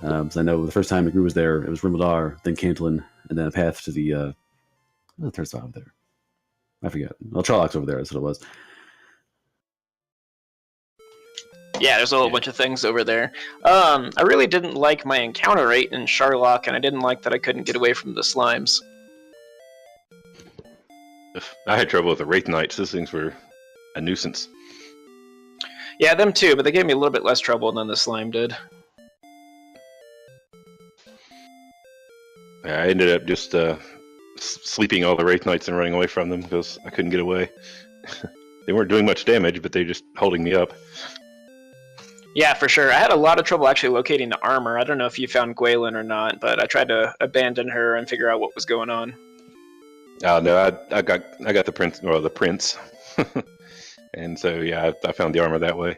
So I know the first time mcgrew was there, it was Rimmeldar, then Cantlin, and then a path to the third spot over there. I forget. Well, Charlock's over there, that's what it was. Yeah, there's a whole bunch of things over there. I really didn't like my encounter rate in Charlock, and I didn't like that I couldn't get away from the slimes. I had trouble with the Wraith Knights. Those things were a nuisance. Yeah, them too, but they gave me a little bit less trouble than the slime did. Yeah, I ended up just sleeping all the Wraith Knights and running away from them because I couldn't get away. They weren't doing much damage, but they were just holding me up. Yeah, for sure. I had a lot of trouble actually locating the armor. I don't know if you found Gwaelin or not, but I tried to abandon her and figure out what was going on. Oh no, I got the prince, or the prince, and so yeah, I found the armor that way.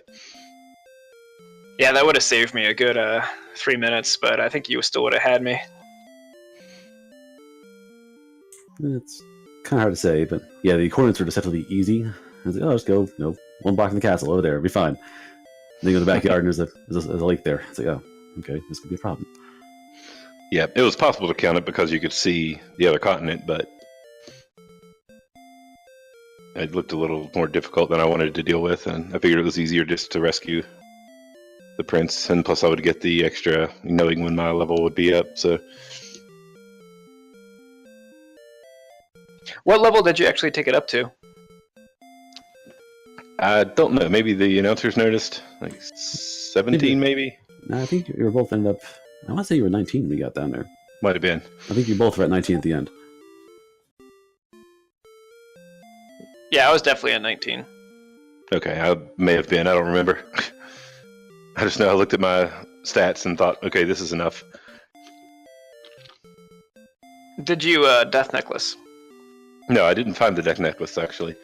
Yeah, that would have saved me a good 3 minutes, but I think you still would have had me. It's kind of hard to say, but yeah, the coordinates were deceptively easy. I was like, oh, just go, one block in the castle over there, it'll be fine. And then you go to the backyard and there's a lake there. It's like, oh, okay, this could be a problem. Yeah, it was possible to count it because you could see the other continent, but it looked a little more difficult than I wanted to deal with, and I figured it was easier just to rescue the prince, and plus I would get the extra knowing when my level would be up, so... What level did you actually take it up to? I don't know, maybe the announcers noticed, like 17 maybe? No, I think you were both ended up, I want to say you were 19 when we got down there. Might have been. I think you both were at 19 at the end. Yeah, I was definitely at 19. Okay, I may have been, I don't remember. I just know I looked at my stats and thought, okay, this is enough. Did you death necklace? No, I didn't find the death necklace, actually.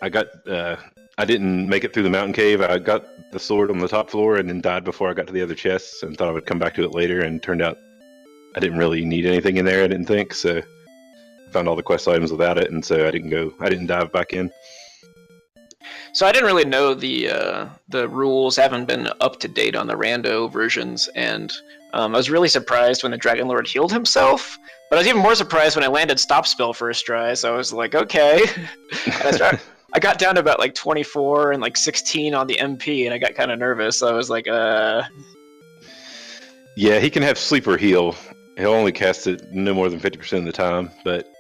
I didn't make it through the mountain cave. I got the sword on the top floor and then died before I got to the other chests and thought I would come back to it later, and turned out I didn't really need anything in there, I didn't think, so I found all the quest items without it, and so I didn't dive back in. So I didn't really know the rules. I haven't been up to date on the rando versions, and I was really surprised when the Dragon Lord healed himself. But I was even more surprised when I landed Stop Spell first try. So I was like, okay. I got down to about like 24 and like 16 on the MP, and I got kind of nervous. So I was like, Yeah, he can have sleeper heal. He'll only cast it no more than 50% of the time, but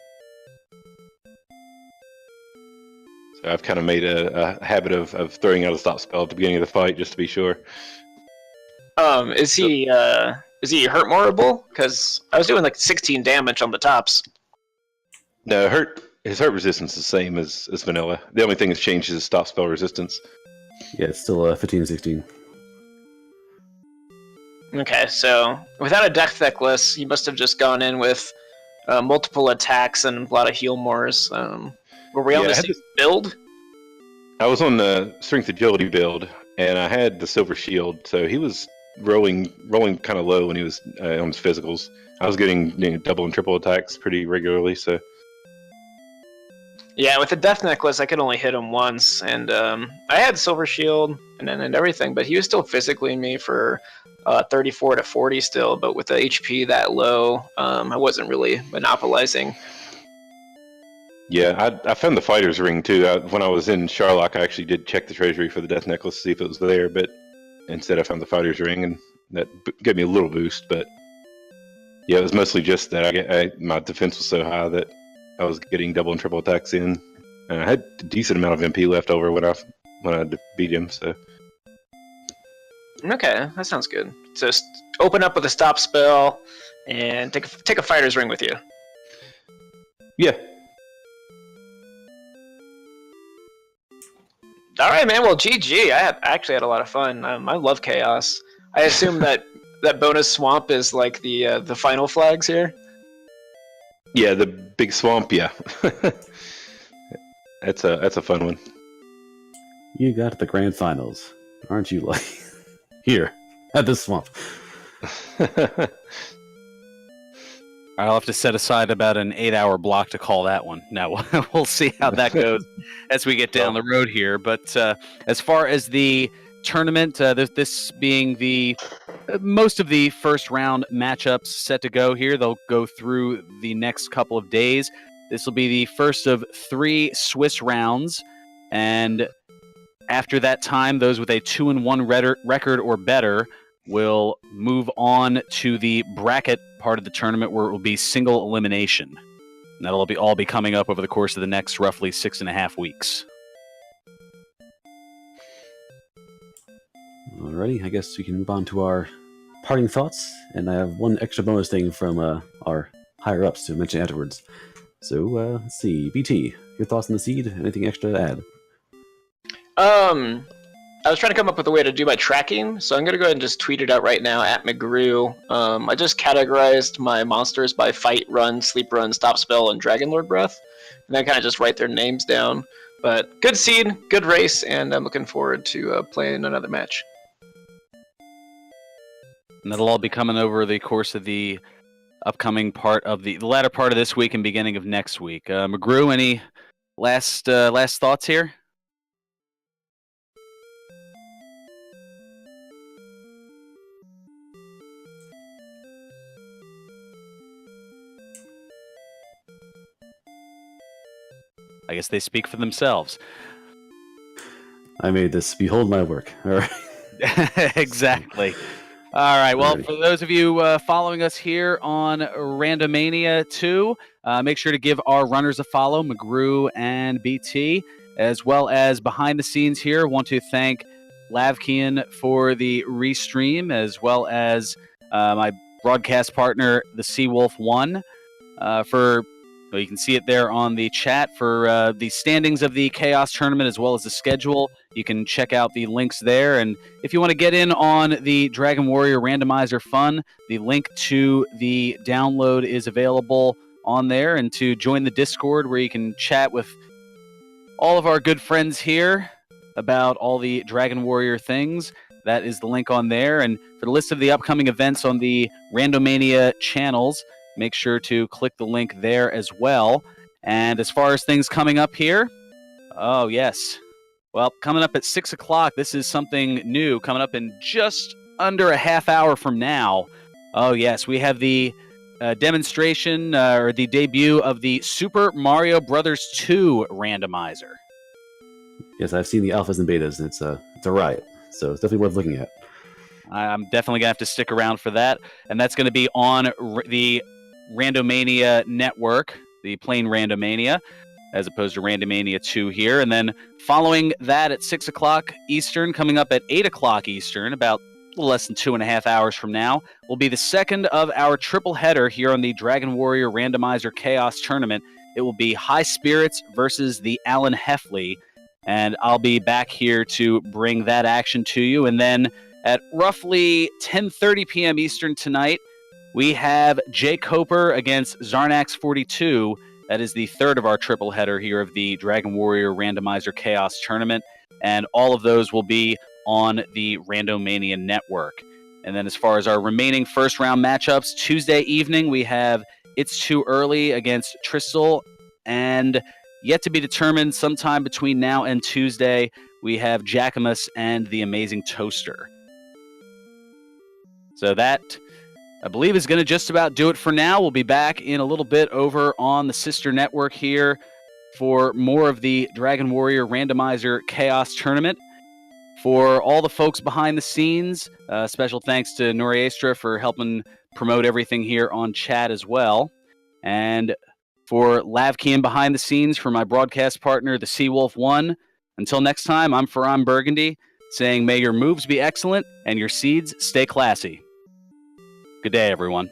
so I've kind of made a habit of throwing out a stop spell at the beginning of the fight just to be sure. Is he hurt morable? Because I was doing like 16 damage on the tops. No, his hurt resistance is the same as vanilla. The only thing that's changed is his stop spell resistance. Yeah, it's still 15 and 16. Okay, so without a death necklace, you must have just gone in with multiple attacks and a lot of heal mores. Were we on the same build? I was on the strength agility build, and I had the silver shield, so he was rolling kind of low when he was on his physicals. I was getting double and triple attacks pretty regularly, so... Yeah, with the death necklace, I could only hit him once, and I had silver shield and everything, but he was still physically me for 34 to 40 still, but with the HP that low, I wasn't really monopolizing. Yeah, I found the fighter's ring too. When I was in Charlock, I actually did check the treasury for the death necklace to see if it was there, but instead I found the fighter's ring, and that gave me a little boost, but yeah, it was mostly just that my defense was so high that I was getting double and triple attacks in, and I had a decent amount of MP left over when I beat him, so... Okay, that sounds good. So open up with a stop spell, and take a fighter's ring with you. Yeah. All right, man. Well, GG. I actually had a lot of fun. I love chaos. I assume that bonus swamp is like the final flags here. Yeah, the big swamp. Yeah, that's a fun one. You got the grand finals, aren't you? Like here at the swamp. I'll have to set aside about an 8-hour block to call that one. No, we'll see how that goes as we get down the road here. But as far as the tournament, this being the most of the first round matchups set to go here, they'll go through the next couple of days. This will be the first of 3 Swiss rounds, and after that time, those with a 2-1 record or better will move on to the bracket part of the tournament, where it will be single elimination. And that'll all be coming up over the course of the next roughly 6.5 weeks. Alrighty, I guess we can move on to our parting thoughts, and I have one extra bonus thing from our higher-ups to mention afterwards. So, let's see. BT, your thoughts on the seed? Anything extra to add? I was trying to come up with a way to do my tracking, so I'm going to go ahead and just tweet it out right now at mcgrew. I just categorized my monsters by fight, run, sleep run, stop spell, and dragon lord breath, and then kind of just write their names down. But good seed, good race, and I'm looking forward to playing another match. And that'll all be coming over the course of the upcoming part of the latter part of this week and beginning of next week. mcgrew, any last thoughts here? I guess they speak for themselves. I made this. Behold my work. All right. Exactly. All right. Well, for those of you following us here on Randomania 2, make sure to give our runners a follow, mcgrew and BT, as well as behind the scenes here. Want to thank Lavkian for the restream, as well as my broadcast partner, the Seawolf 1, for. Well, you can see it there on the chat for the standings of the Chaos Tournament, as well as the schedule. You can check out the links there. And if you want to get in on the Dragon Warrior Randomizer fun, the link to the download is available on there. And to join the Discord, where you can chat with all of our good friends here about all the Dragon Warrior things, that is the link on there. And for the list of the upcoming events on the Randomania channels, make sure to click the link there as well. And as far as things coming up here, oh, yes. Well, coming up at 6 o'clock, this is something new coming up in just under a half hour from now. Oh, yes, we have the demonstration or the debut of the Super Mario Brothers 2 randomizer. Yes, I've seen the alphas and betas, and it's a riot. So it's definitely worth looking at. I'm definitely going to have to stick around for that. And that's going to be on the Randomania network, the plain Randomania, as opposed to Randomania 2 here. And then following that at 6 o'clock Eastern, coming up at 8 o'clock Eastern, about a little less than 2.5 hours from now, will be the second of our triple header here on the Dragon Warrior Randomizer Chaos Tournament. It will be High Spirits versus the Alan Heffley, and I'll be back here to bring that action to you. And then at roughly 10:30 p.m. Eastern tonight, we have Jay Coper against Zarnax 42. That is the third of our triple header here of the Dragon Warrior Randomizer Chaos Tournament. And all of those will be on the Randomania network. And then as far as our remaining first round matchups, Tuesday evening we have It's Too Early against Tristal. And yet to be determined, sometime between now and Tuesday, we have Jackamus and the Amazing Toaster. So that, I believe, is going to just about do it for now. We'll be back in a little bit over on the sister network here for more of the Dragon Warrior Randomizer Chaos Tournament. For all the folks behind the scenes, special thanks to Noriestra for helping promote everything here on chat as well. And for Lavkian behind the scenes, for my broadcast partner, the Seawolf 1, until next time, I'm FearonBurgundy, saying may your moves be excellent and your seeds stay classy. Good day, everyone.